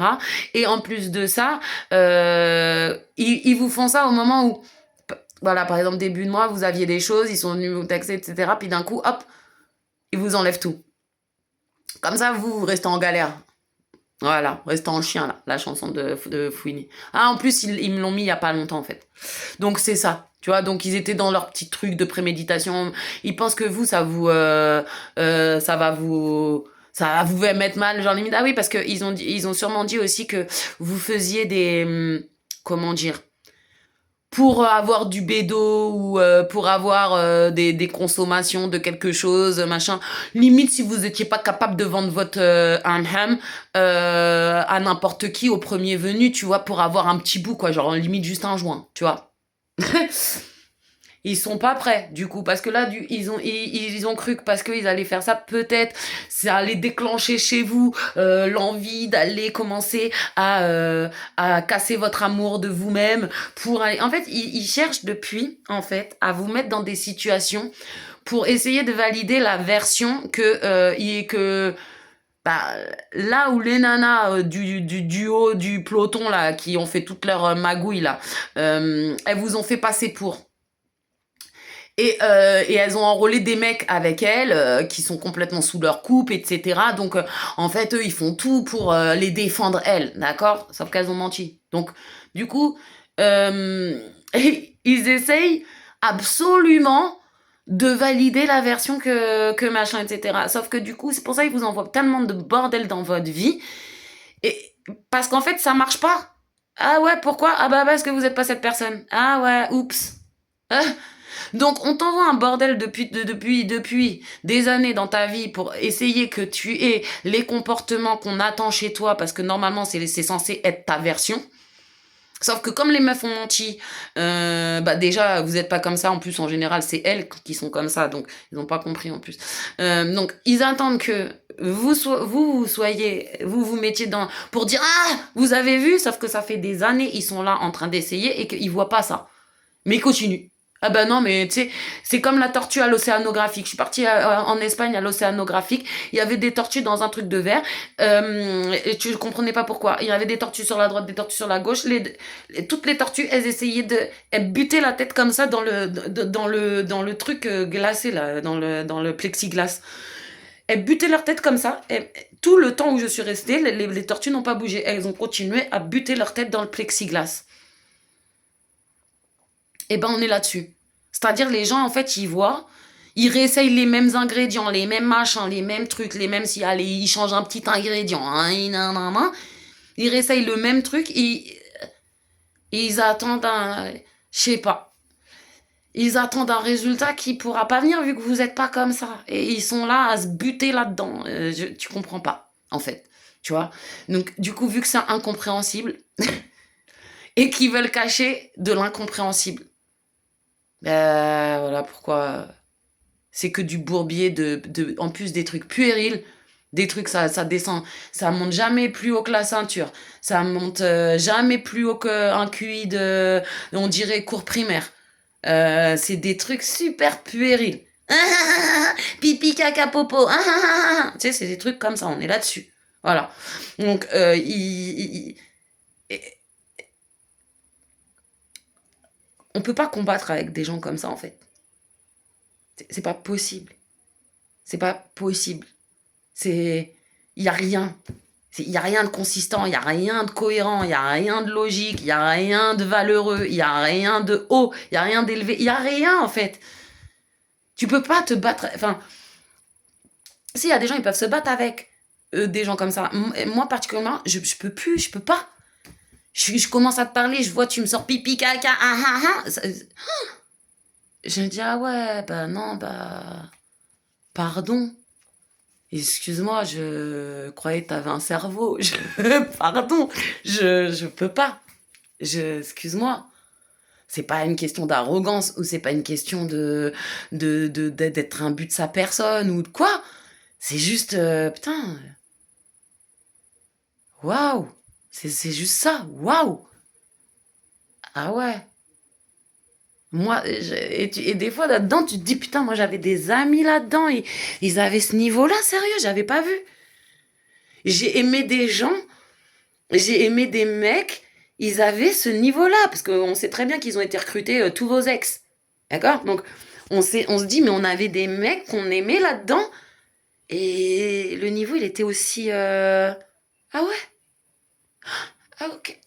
Et en plus de ça ils vous font ça au moment où voilà, par exemple début de mois vous aviez des choses, ils sont venus vous taxer, etc. Puis d'un coup hop, ils vous enlèvent tout. Comme ça vous restez en galère. Voilà, restant en chien là, la chanson de Fouini. Ah, en plus, ils me l'ont mis il y a pas longtemps en fait. Donc c'est ça, tu vois. Donc ils étaient dans leur petit truc de préméditation. Ils pensent que vous, ça va vous mettre mal. Genre limite, ah oui, parce que ils ont sûrement dit aussi que vous faisiez des, comment dire, pour avoir du bédo ou pour avoir des consommations de quelque chose, machin. Limite, si vous étiez pas capable de vendre votre ham à n'importe qui au premier venu, tu vois, pour avoir un petit bout, quoi, genre limite juste un joint, tu vois. Ils sont pas prêts, du coup, parce que là, ils ont cru que parce qu'ils allaient faire ça, peut-être, ça allait déclencher chez vous l'envie d'aller commencer à casser votre amour de vous-même pour aller... En fait, ils cherchent depuis, en fait, à vous mettre dans des situations pour essayer de valider la version que bah, là où les nanas du haut du peloton, là, qui ont fait toute leur magouille, là, elles vous ont fait passer pour... Et elles ont enrôlé des mecs avec elles qui sont complètement sous leur coupe, etc. Donc, en fait, eux, ils font tout pour les défendre, elles, d'accord? Sauf qu'elles ont menti. Donc, du coup, euh, ils essayent absolument de valider la version que machin, etc. Sauf que du coup, c'est pour ça qu'ils vous envoient tellement de bordel dans votre vie. Et parce qu'en fait, ça marche pas. Ah ouais, pourquoi? Ah bah parce que vous êtes pas cette personne. Ah ouais, oups. Donc, on t'envoie un bordel depuis des années dans ta vie pour essayer que tu aies les comportements qu'on attend chez toi, parce que normalement, c'est censé être ta version. Sauf que comme les meufs ont menti, bah déjà, vous êtes pas comme ça. En plus, en général, c'est elles qui sont comme ça. Donc, ils n'ont pas compris en plus. Donc, ils attendent que vous mettiez dans... Pour dire, ah, vous avez vu, sauf que ça fait des années, ils sont là en train d'essayer et qu'ils voient pas ça. Mais ils continuent. Ah ben non, mais tu sais, c'est comme la tortue à l'océanographique. Je suis partie en Espagne à l'océanographique. Il y avait des tortues dans un truc de verre. Et tu ne comprenais pas pourquoi. Il y avait des tortues sur la droite, des tortues sur la gauche. Toutes les tortues, elles essayaient elles butaient la tête comme ça dans le truc glacé, là, dans le plexiglas. Elles butaient leur tête comme ça. Et tout le temps où je suis restée, les tortues n'ont pas bougé. Elles ont continué à buter leur tête dans le plexiglas. Et ben on est là-dessus. C'est-à-dire les gens en fait ils voient, ils réessayent les mêmes ingrédients, les mêmes machins, les mêmes trucs, les mêmes si allez ils changent un petit ingrédient, ils réessayent le même truc et ils attendent je sais pas, ils attendent un résultat qui pourra pas venir vu que vous êtes pas comme ça et ils sont là à se buter là-dedans. Tu comprends pas en fait, tu vois. Donc du coup vu que c'est incompréhensible et qu'ils veulent cacher de l'incompréhensible. Voilà pourquoi c'est que du bourbier en plus des trucs puérils, des trucs ça descend, ça monte jamais plus haut que la ceinture, ça monte jamais plus haut qu'un QI on dirait cours primaire. C'est des trucs super puérils. Pipi caca popo. Tu sais, c'est des trucs comme ça, on est là-dessus. Voilà. Donc on peut pas combattre avec des gens comme ça en fait. C'est pas possible. C'est pas possible. Il y a rien. Il y a rien de consistant, il y a rien de cohérent, il y a rien de logique, il y a rien de valeureux, il y a rien de haut, il y a rien d'élevé, il y a rien en fait. Tu peux pas te battre. Enfin, si, il y a des gens, ils peuvent se battre avec des gens comme ça. Moi, particulièrement, je peux plus, je peux pas. Je commence à te parler, je vois, tu me sors pipi, caca, Je me dis, ah ouais, bah non, bah. Pardon. Excuse-moi, je croyais que t'avais un cerveau. Pardon, je peux pas. Excuse-moi. C'est pas une question d'arrogance ou c'est pas une question d'être un but de sa personne ou de quoi. C'est juste, putain, waouh. C'est juste ça, waouh. Ah ouais. Moi, et des fois là-dedans, tu te dis, putain, moi j'avais des amis là-dedans, ils avaient ce niveau-là, sérieux, j'avais pas vu. J'ai aimé des gens, j'ai aimé des mecs, ils avaient ce niveau-là, parce qu'on sait très bien qu'ils ont été recrutés tous vos ex. D'accord. Donc, on se dit, mais on avait des mecs qu'on aimait là-dedans, et le niveau, il était aussi... Ah ouais. Ah ok.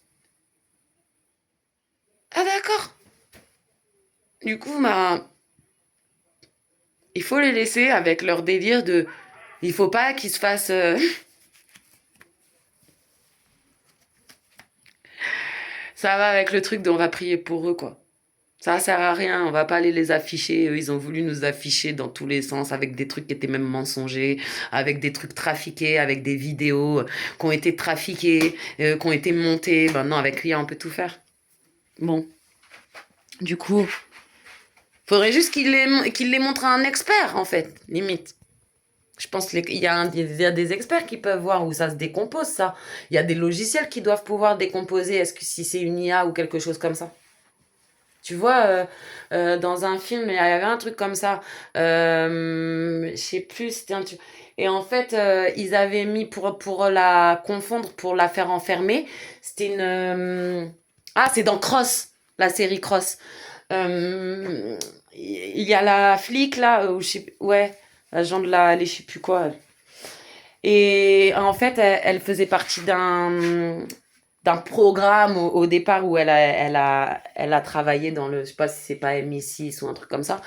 Ah d'accord. Du coup, bah, il faut les laisser avec leur délire de... Il faut pas qu'ils se fassent... Ça va avec le truc de on va prier pour eux, quoi. Ça sert à rien, on va pas aller les afficher. Eux, ils ont voulu nous afficher dans tous les sens, avec des trucs qui étaient même mensongers, avec des trucs trafiqués, avec des vidéos qui ont été trafiquées, qui ont été montées. Ben non, avec l'IA, on peut tout faire. Bon, du coup, faudrait juste qu'il les montre à un expert, en fait, limite. Je pense qu'il y a des experts qui peuvent voir où ça se décompose, ça. Il y a des logiciels qui doivent pouvoir décomposer, est-ce que si c'est une IA ou quelque chose comme ça. Tu vois, dans un film, il y avait un truc comme ça. Je sais plus, c'était un truc. Et en fait, ils avaient mis pour la confondre, pour la faire enfermer. C'était une. Ah, c'est dans Cross, la série Cross. Il y a la flic là, ou je sais, ouais, l'agent de la, je sais plus quoi. Et en fait, elle faisait partie d'un programme au départ où elle a travaillé dans le, je sais pas si c'est pas MI6 ou un truc comme ça.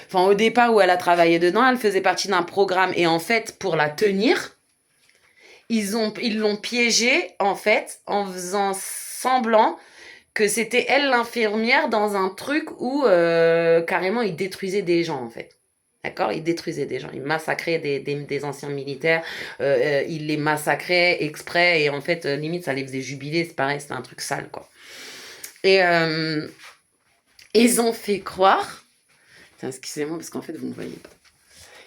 Enfin, au départ où elle a travaillé dedans, elle faisait partie d'un programme et en fait, pour la tenir, ils l'ont piégée en fait en faisant semblant que c'était elle l'infirmière dans un truc où carrément il détruisait des gens en fait. D'accord? Il détruisait des gens, il massacrait des anciens militaires, il les massacrait exprès et en fait limite ça les faisait jubiler, c'est pareil, c'était un truc sale quoi. Et ils ont fait croire, excusez-moi parce qu'en fait vous ne voyez pas,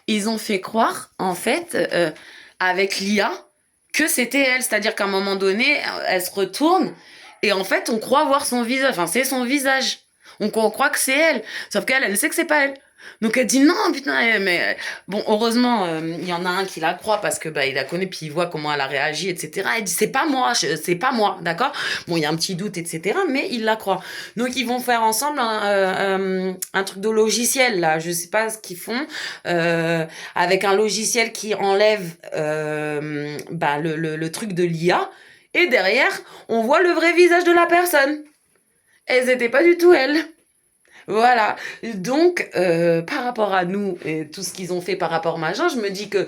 ils ont fait croire en fait avec l'IA que c'était elle, c'est-à-dire qu'à un moment donné elle se retourne et en fait on croit voir son visage, enfin c'est son visage, on croit que c'est elle, sauf qu'elle elle sait que c'est pas elle. Donc elle dit non putain mais bon heureusement il y en a un qui la croit parce que bah il la connaît puis il voit comment elle a réagi etc. Elle dit c'est pas moi d'accord, bon il y a un petit doute etc. mais il la croit. Donc ils vont faire ensemble un truc de logiciel là, je sais pas ce qu'ils font avec un logiciel qui enlève bah le truc de l'IA et derrière on voit le vrai visage de la personne. Elles étaient pas du tout elles. Voilà. Donc, par rapport à nous et tout ce qu'ils ont fait par rapport à machin, je me dis que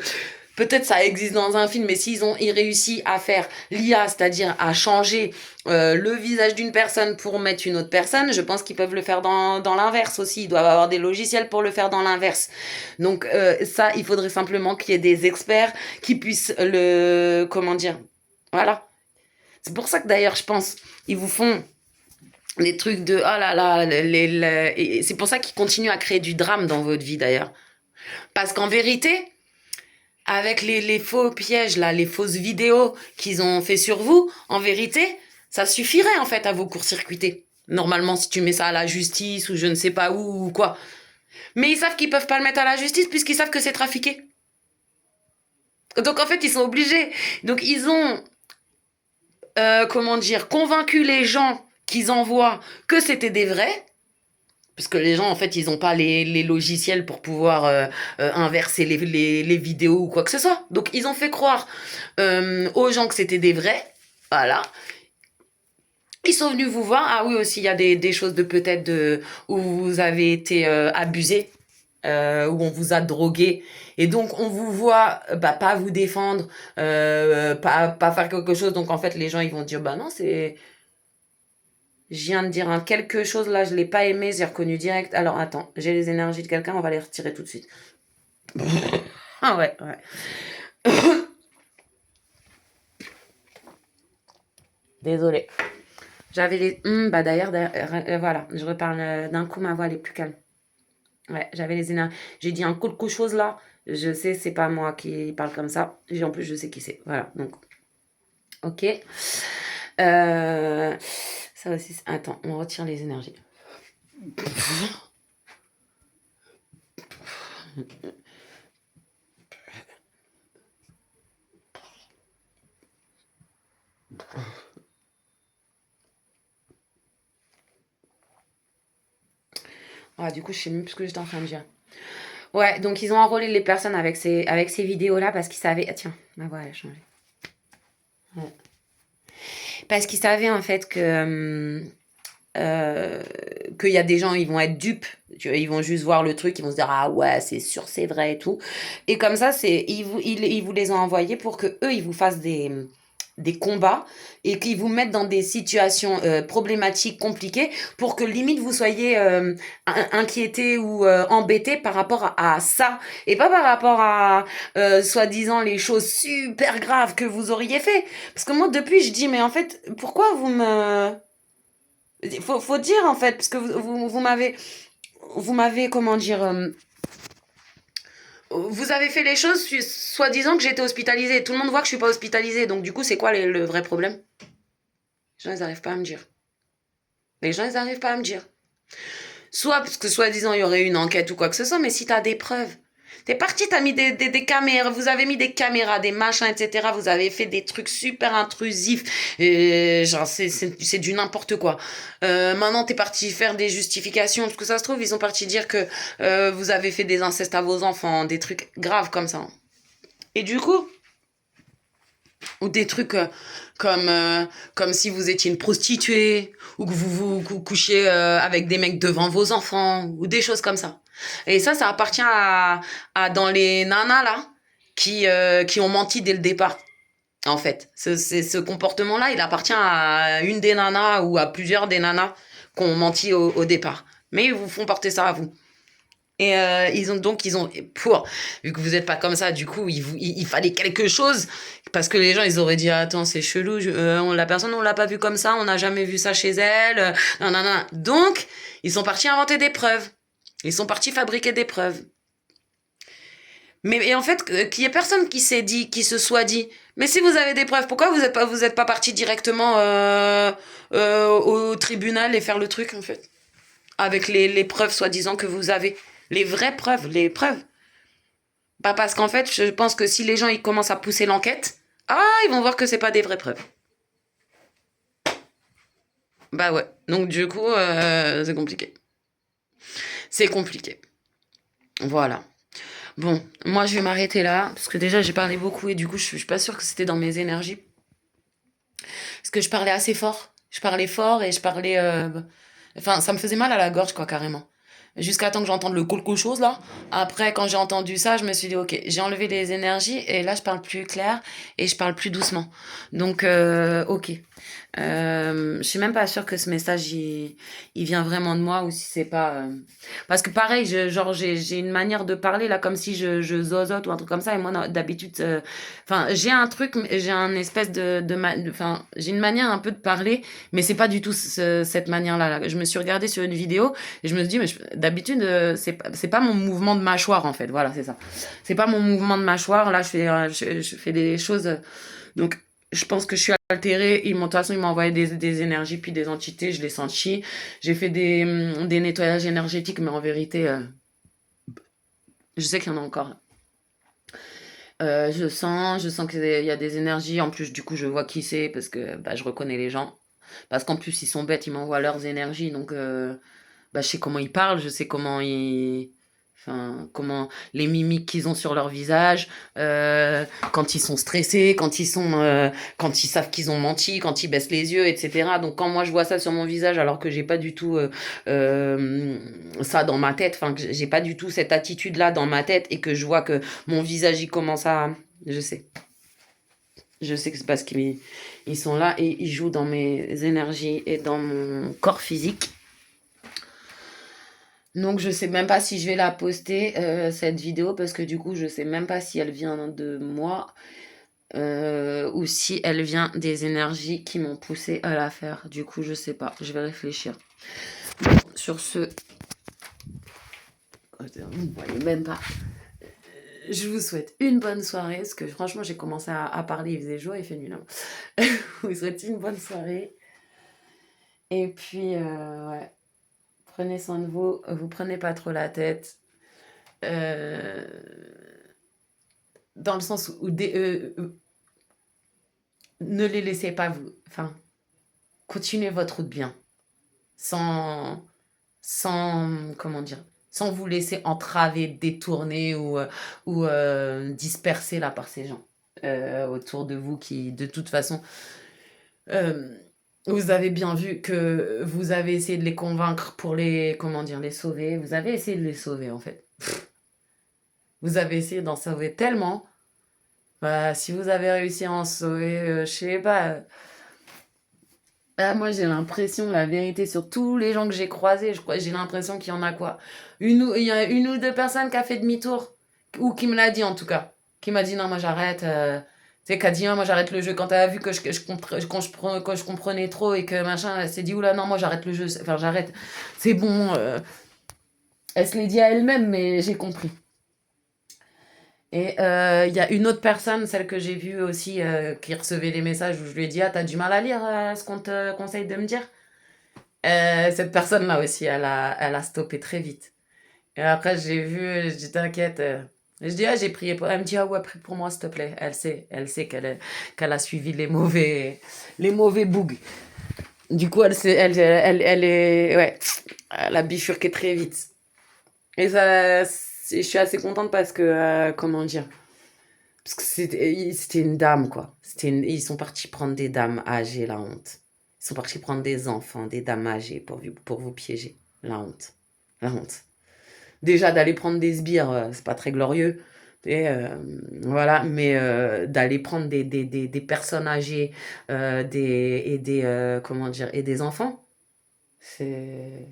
peut-être ça existe dans un film, mais ils réussi à faire l'IA, c'est-à-dire à changer le visage d'une personne pour mettre une autre personne, je pense qu'ils peuvent le faire dans l'inverse aussi. Ils doivent avoir des logiciels pour le faire dans l'inverse. Donc ça, il faudrait simplement qu'il y ait des experts qui puissent comment dire, voilà. C'est pour ça que d'ailleurs, je pense, ils vous font des trucs de oh là là et c'est pour ça qu'ils continuent à créer du drame dans votre vie d'ailleurs, parce qu'en vérité avec les faux pièges là, les fausses vidéos qu'ils ont fait sur vous, en vérité ça suffirait en fait à vous court-circuiter normalement si tu mets ça à la justice ou je ne sais pas où ou quoi, mais ils savent qu'ils peuvent pas le mettre à la justice puisqu'ils savent que c'est trafiqué, donc en fait ils sont obligés, donc ils ont comment dire, convaincu les gens qu'ils envoient que c'était des vrais, parce que les gens, en fait, ils n'ont pas les logiciels pour pouvoir inverser les vidéos ou quoi que ce soit. Donc, ils ont fait croire aux gens que c'était des vrais. Voilà. Ils sont venus vous voir. Ah oui, aussi, il y a des choses de peut-être où vous avez été abusé, où on vous a drogué. Et donc, on vous voit bah, pas vous défendre, pas faire quelque chose. Donc, en fait, les gens, ils vont dire, bah non, c'est... Je viens de dire un quelque chose, là, je l'ai pas aimé, j'ai reconnu direct. Alors, attends, j'ai les énergies de quelqu'un, on va les retirer tout de suite. Ah ouais, ouais. Désolée. J'avais les... bah d'ailleurs, voilà, je reparle d'un coup, ma voix, elle est plus calme. Ouais, j'avais les énergies. J'ai dit un quelque chose, là. Je sais, c'est pas moi qui parle comme ça. Et en plus, je sais qui c'est. Voilà, donc... Ok. Ça aussi... Attends, on retire les énergies. Ah, du coup, je sais même plus ce que j'étais en train de dire. Ouais, donc ils ont enrôlé les personnes avec ces vidéos-là parce qu'ils savaient... Ah, tiens, ma voix, elle a changé. Ouais. Parce qu'ils savaient, en fait, qu'il y a des gens, ils vont être dupes. Ils vont juste voir le truc, ils vont se dire, ah ouais, c'est sûr, c'est vrai et tout. Et comme ça, ils vous les ont envoyés pour que eux ils vous fassent des combats et qu'ils vous mettent dans des situations problématiques, compliquées, pour que limite vous soyez inquiétés ou embêtés par rapport à ça et pas par rapport à soi-disant les choses super graves que vous auriez fait. Parce que moi depuis je dis mais en fait pourquoi faut dire en fait parce que vous m'avez comment dire vous avez fait les choses soi-disant que j'étais hospitalisée. Tout le monde voit que je suis pas hospitalisée. Donc, du coup, c'est quoi le vrai problème? Les gens, ils n'arrivent pas à me dire. Les gens, ils n'arrivent pas à me dire. Soit parce que soi-disant, il y aurait une enquête ou quoi que ce soit, mais si tu as des preuves. T'es parti, t'as mis des caméras, vous avez mis des caméras, des machins, etc. Vous avez fait des trucs super intrusifs. Et genre, c'est du n'importe quoi. Maintenant, t'es parti faire des justifications. Parce que ça se trouve, ils sont partis dire que vous avez fait des incestes à vos enfants. Des trucs graves comme ça. Et du coup, ou des trucs comme si vous étiez une prostituée, ou que vous couchiez avec des mecs devant vos enfants, ou des choses comme ça. Et ça appartient à dans les nanas là, qui ont menti dès le départ. en fait. Ce comportement-là, il appartient à une des nanas ou à plusieurs des nanas qui ont menti au départ. Mais ils vous font porter ça à vous. Et ils ont, pour, vu que vous n'êtes pas comme ça, du coup, il fallait quelque chose, parce que les gens, ils auraient dit, attends, c'est chelou, la personne, on l'a pas vue comme ça, on n'a jamais vu ça chez elle, nanana. Donc, ils sont partis inventer des preuves. Ils sont partis fabriquer des preuves. Mais et en fait, qu'il y ait personne qui s'est dit, qui se soit dit, mais si vous avez des preuves, pourquoi vous êtes pas parti directement au tribunal et faire le truc, en fait, avec les preuves soi-disant que vous avez, les vraies preuves, les preuves. Pas parce qu'en fait, je pense que si les gens ils commencent à pousser l'enquête, ils vont voir que c'est pas des vraies preuves. Bah ouais. Donc du coup, c'est compliqué. C'est compliqué. Voilà. Bon, moi je vais m'arrêter là parce que déjà j'ai parlé beaucoup et du coup je suis pas sûre que c'était dans mes énergies parce que je parlais assez fort. Je parlais fort et je parlais. Enfin, ça me faisait mal à la gorge quoi carrément. Jusqu'à temps que j'entende le quelque chose là. Après, quand j'ai entendu ça, je me suis dit ok, j'ai enlevé les énergies et là je parle plus clair et je parle plus doucement. Donc ok. Je suis même pas sûre que ce message il vient vraiment de moi ou si c'est pas parce que pareil genre j'ai une manière de parler là comme si je zozote ou un truc comme ça et moi d'habitude enfin j'ai un truc j'ai un espèce enfin j'ai une manière un peu de parler mais c'est pas du tout cette manière là. Je me suis regardée sur une vidéo et je me suis dit mais d'habitude c'est pas mon mouvement de mâchoire en fait, voilà, c'est ça, c'est pas mon mouvement de mâchoire là, je fais des choses donc je pense que je suis altérée. De toute façon, ils m'ont envoyé des énergies puis des entités. Je l'ai senti. J'ai fait des nettoyages énergétiques, mais en vérité, je sais qu'il y en a encore. Je sens qu'il y a des énergies. En plus, du coup, je vois qui c'est parce que bah, je reconnais les gens. Parce qu'en plus, ils sont bêtes, ils m'envoient leurs énergies. Donc, bah, je sais comment ils parlent, je sais comment ils. Enfin, comment les mimiques qu'ils ont sur leur visage, quand ils sont stressés, quand ils savent qu'ils ont menti, quand ils baissent les yeux, etc. Donc quand moi je vois ça sur mon visage, alors que j'ai pas du tout ça dans ma tête, enfin que j'ai pas du tout cette attitude là dans ma tête et que je vois que mon visage il commence à, je sais que c'est parce qu'ils sont là et ils jouent dans mes énergies et dans mon corps physique. Donc je sais même pas si je vais la poster cette vidéo parce que du coup je sais même pas si elle vient de moi ou si elle vient des énergies qui m'ont poussé à la faire. Du coup je sais pas, je vais réfléchir. Bon, sur ce, vous ne voyez même pas. Je vous souhaite une bonne soirée parce que franchement j'ai commencé à parler, il faisait jour, il fait nuit là. Je vous souhaite une bonne soirée et puis ouais. Prenez soin de vous, vous prenez pas trop la tête. Euh, Dans le sens où ne les laissez pas vous. Enfin, continuez votre route bien. Sans. Sans. Comment dire? Sans vous laisser entraver, détourner ou disperser là par ces gens autour de vous qui, de toute façon, euh, vous avez bien vu que vous avez essayé de les convaincre pour les, comment dire, les sauver. Vous avez essayé de les sauver en fait. Vous avez essayé d'en sauver tellement. Bah, si vous avez réussi à en sauver, je sais pas. Moi, j'ai l'impression, la vérité, sur tous les gens que j'ai croisés, j'ai l'impression qu'il y en a quoi? Il y a une ou deux personnes qui a fait demi-tour. Ou qui me l'a dit en tout cas. Qui m'a dit non, moi j'arrête. Tu sais, qui a dit non, moi j'arrête le jeu. Quand elle a vu que quand je comprenais trop et que machin, elle s'est dit oula, non, moi j'arrête le jeu. Enfin, j'arrête. C'est bon. Elle se l'est dit à elle-même, mais j'ai compris. Et il y a une autre personne, celle que j'ai vue aussi, qui recevait les messages où je lui ai dit ah, t'as du mal à lire ce qu'on te conseille de me dire? Cette personne-là aussi, elle a stoppé très vite. Et après, j'ai vu, je dis t'inquiète. Je dis ah, j'ai prié pour. Elle me dit ah ouais, prie pour moi, s'il te plaît. Elle sait qu'elle a suivi les mauvais bougs. Du coup, elle est, ouais, elle a bifurqué très vite. Et ça, je suis assez contente parce que, comment dire, parce que c'était une dame, quoi. Ils sont partis prendre des dames âgées, la honte. Ils sont partis prendre des enfants, des dames âgées pour vous piéger. La honte. La honte. Déjà, d'aller prendre des sbires, c'est pas très glorieux. Et voilà, mais d'aller prendre des personnes âgées, comment dire? Et des enfants, c'est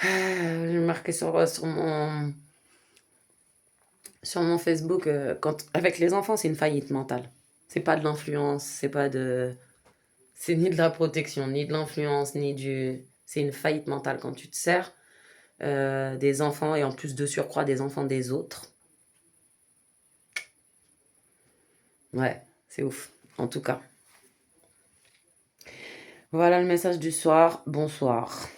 j'ai marqué sur mon Facebook, quand avec les enfants, c'est une faillite mentale. C'est pas de l'influence, c'est ni de la protection, ni de l'influence, ni du c'est une faillite mentale quand tu te sers, des enfants et en plus de surcroît des enfants des autres. Ouais, c'est ouf, en tout cas. Voilà le message du soir. Bonsoir.